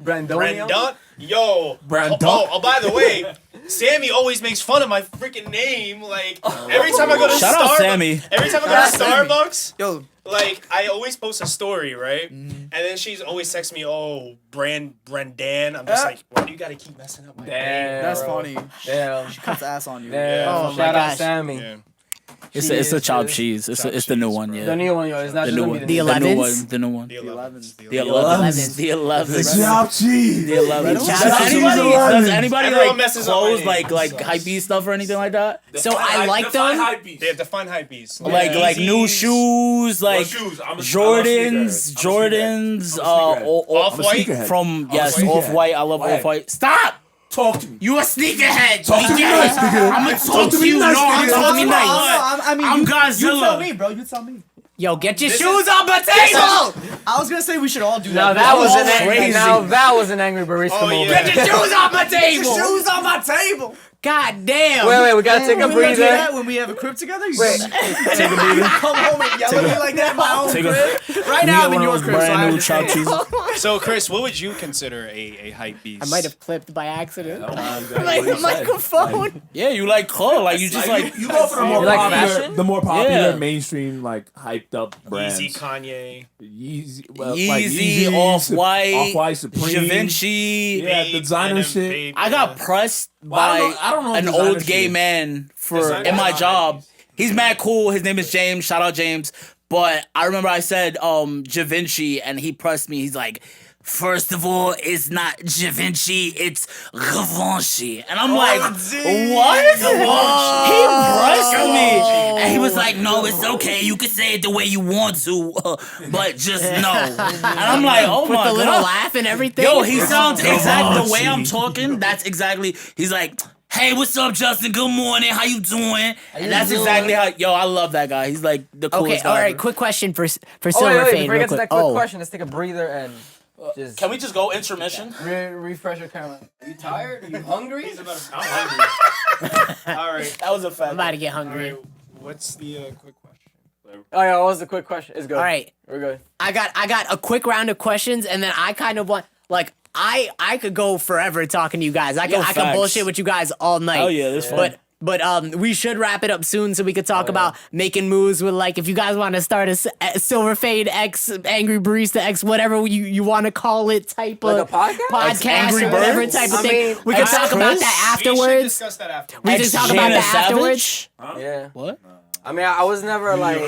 Brandonium? Yo. Brandon. Oh, by the way, Sammy always makes fun of my freaking name. Like, every time I go to Shout out Sammy. Every time I go to Starbucks, Yo, like, I always post a story, right? And then she's always texting me, oh, Brendan. I'm just like, why do you gotta keep messing up my name? Damn. that's bro. funny. Damn. Cuts ass on you. Damn. Oh my Shout out gosh. Sammy. Yeah. It's a chopped Cheese. cheese. It's the new one. Yeah. The new one, yo. It's not The just new gonna one. be The the The new 11s? one. The new one. The 11s. The 11s. The 11s. Chopped cheese. The 11s. Does Chopped anybody, cheese. does anybody Everyone like messes up my clothes name. like Sucks. hypebeast stuff or anything like that? So I like them. They have to find hype beasts. Like new shoes, like shoes? I'm a Jordans, sneakerhead. Off-White? sneakerhead. from yes, sneakerhead. Off White. I love Why? Off White. Stop! Talk to me. You a sneakerhead. Talk to me nice, nigga. I'm gonna talk to you. No, I'm talking to me nice. I mean, I'm you tell Godzilla. me, bro. You tell me. Yo, get your shoes off the table. I was gonna say we should all do Now that. that was an crazy. angry. Now that was an angry barista Oh, moment. yeah. Get your shoes off my table. Shoes on my table. God damn. Wait, we gotta take a We gonna do breather. that when we have a crib together. You Wait. take a breather. Come home and yell at me like that in my own Take a- crib. Right now I'm in your crib, so I brand new understand. chopped cheese. So, Chris, what would you consider a hype beast? I might have clipped by accident. Like Like microphone. Yeah, you like color, like you just like. you go for the more You like popular, fashion? the more popular Yeah. mainstream, like hyped up brands. Yeezy, Kanye. Yeezy, Yeezy, Off-White, Off-White, Supreme, Givenchy. Yeah, designer Babe, shit. Babe, I got pressed Well, I by don't know an designer old gay shit. man for Designer in my shit. job. He's mad cool. His name is James. Shout out James. But I remember I said Givenchy, and he pressed me. He's like, first of all, it's not Givenchy, it's Givenchy. And I'm like, what? He pressed me. And he was like, no, it's okay. You can say it the way you want to, but just no. And I'm like, oh With my the little God. laugh and everything. Yo, he sounds exactly the way Givenchy. I'm talking. That's exactly. He's like, hey, what's up, Justin? Good morning. How you doing? And that's exactly how. Yo, I love that guy. He's like the coolest Okay, guy all right. ever. Quick question for Oh, wait, Silverfade. before we real get to quick. that quick Oh, question, let's take a breather and just Can we just go intermission? refresh your camera. Are you tired? Are you hungry? I'm hungry. All right. That was a I'm fact. about to get All hungry. right. What's the quick question? Oh yeah, what was the quick question? It's good. All right, We're good. I got a quick round of questions, and then I kind of want like I could go forever talking to you guys. I could facts. bullshit with you guys all night. Oh yeah, this fun. But we should wrap it up soon so we could talk about making moves with like if you guys want to start a Silverfade X Angry Barista X whatever you want to call it type Like of a podcast? podcast Angry or whatever Birds? type of I thing. mean, We can X talk about Chris? that We should afterwards. discuss that after. We just talk about Jana that afterwards. Yeah. What? I mean, I was never like.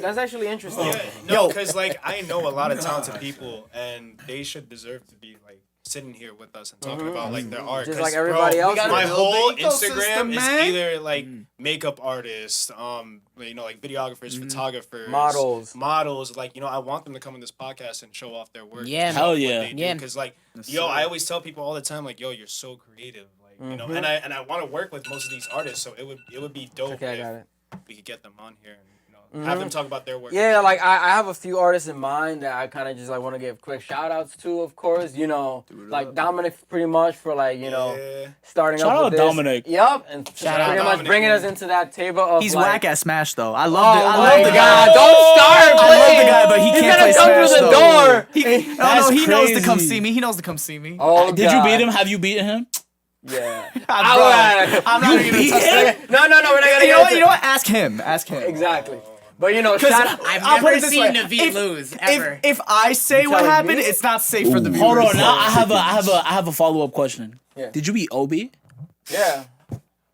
That's actually interesting. Yeah, no, because like I know a lot of talented people, and they should deserve to be like sitting here with us and talking about like their art. Just 'Cause, like everybody bro, else. My build whole the ecosystem, Instagram is man. either like makeup artists, like videographers, photographers, Models. Like I want them to come on this podcast and show off their work. Yeah, and show hell off what yeah. they do. Yeah. Because like I always tell people all the time like you're so creative. Like and I want to work with most of these artists, so it would be dope Okay, I got if it. we could get them on here and have them talk about their work. Yeah, like I have a few artists in mind that I kind of just like want to give quick shout outs to, of course. Like Dominic pretty much for like, Yeah. starting Shout up out with this. Dominic. Yup, and Shout out pretty much Dominic. bringing us into that table of He's like, whack at Smash though. I Oh, love it. I my love the God, guy. don't start, I love please. the guy, but he He's can't gonna play come Smash through the though. door. No, That's he knows to come crazy. see me. He knows to come see me. Oh, Did you beat him? Have you beaten him? Yeah. I'm not even gonna touch that. No, we're not gonna You know get what? into You know what? Ask him. Ask him. Exactly. But shout I've I'll put never it this seen way. Naveed lose ever. If I say what telling happened, me? it's not safe for the viewers. Hold on. Now I have a follow up question. Yeah. Did you beat Obi?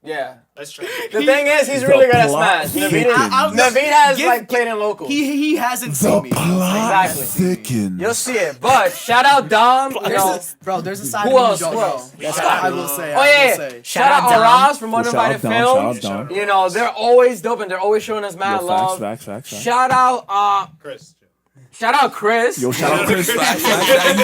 Yeah. Let's try. The thing is, he's really good at plot Smash. thickens. Naveed has Give- like played in local. He hasn't seen me. Exactly. thickens. You'll see it. But shout out Dom. Bro, there's a side Who of me else? you don't Who know. else? That's what I will say. Oh I will yeah. say. Shout out Dom. Araz from Shout Uninvited out Dom, Films. shout out Dom. They're always dope and they're always showing us mad love. Facts. Shout out Chris. Shout out Chris. Yo, shout out Chris. Facts. He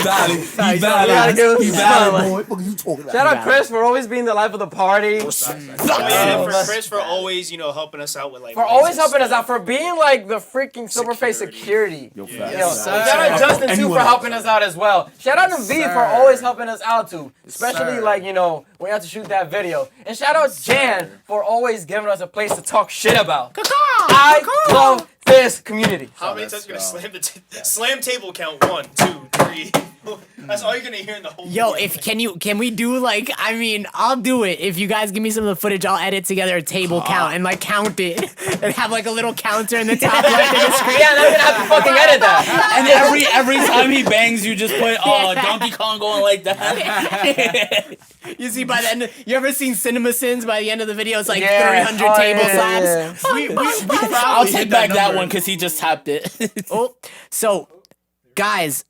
valid. He gotta valid. give him He some valid, love. boy. What are you talking about? Shout out Chris for always being the life of the party. Yeah, for Chris for always, helping us out with like. For always helping us out. For being like the freaking Silverfade security. Yo, facts. Yo, shout out Justin too for helping us out as well. Shout out Naveed for always helping us out too. Especially like, when we have to shoot that video. And shout out Jan for always giving us a place to talk shit about. I love this community. How many times are you gonna slam table count? 1, 2, 3. That's all you're gonna hear in the whole. Yo, video. can we do like, I'll do it. If you guys give me some of the footage, I'll edit together a table count and like count it and have like a little counter in the top right of the screen. Yeah, then we're gonna have to fucking edit that. And every time he bangs, you just put Donkey Kong going like that. You see, by the end, you ever seen Cinema Sins? By the end of the video, it's like Yeah. 300 Oh, table yeah, slabs. yeah. I'll take back that one because he just tapped it. Oh, so guys,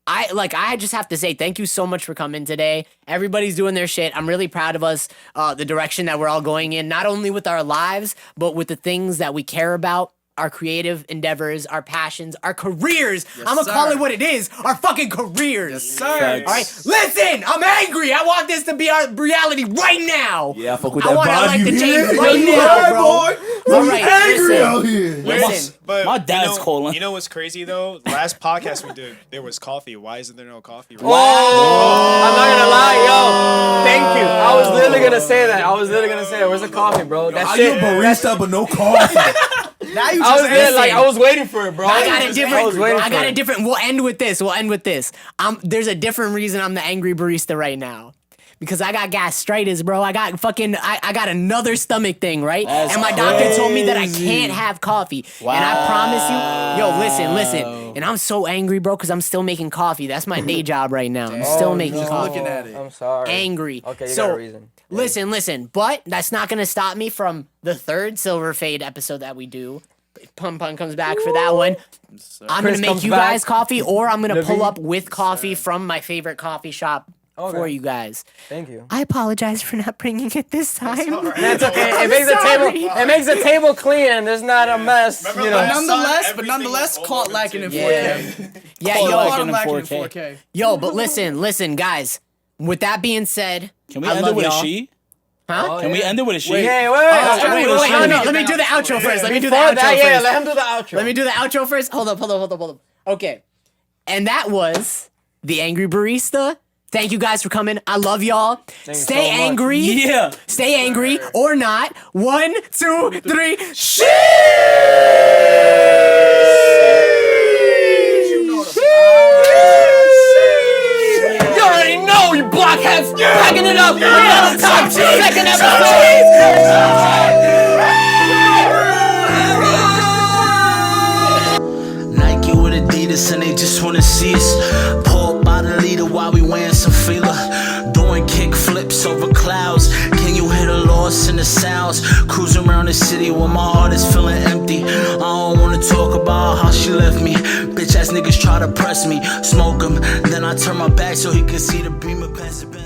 I just have to say thank you so much for coming today. Everybody's doing their shit. I'm really proud of us, the direction that we're all going in, not only with our lives, but with the things that we care about. Our creative endeavors, our passions, our careers. I'm gonna call it what it is. Our fucking careers. Yes, sir. All right, listen. I'm angry. I want this to be our reality right now. Yeah, I fuck with I that want our vibe. life You to hear? change right You now, heard, bro. boy? All right, Angry listen. out here. Listen. But My dad's calling. You know what's crazy though? Last podcast we did, there was coffee. Why isn't there no coffee? I'm not gonna lie, yo. Thank you. I was literally gonna say that. Where's the coffee, bro? That Are you a shit. barista but no coffee? Now you I was just there, like, listen. I was waiting for it, bro. I got a was different. waiting I for got a it. different. We'll end with this. There's a different reason I'm the angry barista right now. Because I got gastritis, bro. I got another stomach thing, right? That's and my doctor told me that I crazy. can't have coffee. And I promise you, yo, listen. And I'm so angry, bro, because I'm still making coffee. That's my day job right now. I'm still making coffee. looking at it. I'm sorry. Angry. Okay, you so, got a reason. Listen. But that's not gonna stop me from the third Silverfade episode that we do. PunPun comes back for that one. I'm Chris gonna make comes you back. guys coffee, or I'm gonna pull Naveed. up with coffee from my favorite coffee shop Okay. for you guys. Thank you. I apologize for not bringing it this time. That's okay. It makes sorry. the table clean and there's not a mess. Remember You know. last- But Everything nonetheless, was caught all lacking in over 4K. Yeah, Call yo, it Caught him like lacking in in 4K. 4K. yo, but listen, guys. With that being said, Can we I end love it with y'all. a she? Huh? Can we end it with a she? Wait, wait, no. Let me do the outro first. Let me do the Before outro that, first. let him do the outro. Let me do the outro first. Hold up. Okay. And that was the Angry Barista. Thank you guys for coming. I love y'all. you Stay so much. angry. Yeah. Stay angry or not. 1, 2, 3. Sheesh! You already know, you blockheads. Packing it up. Another time. Second episode. Nike with Adidas and they just wanna see us. Pulled by the leader while we wearing some feeler. Doing kick flips over clouds. Can you hear the loss in the sounds? Cruising around the city while my heart is feeling empty. I don't wanna talk about how she left me. Bitch ass niggas try to press me. Smoke 'em, then I turn my back so he can see the beamer pass it back.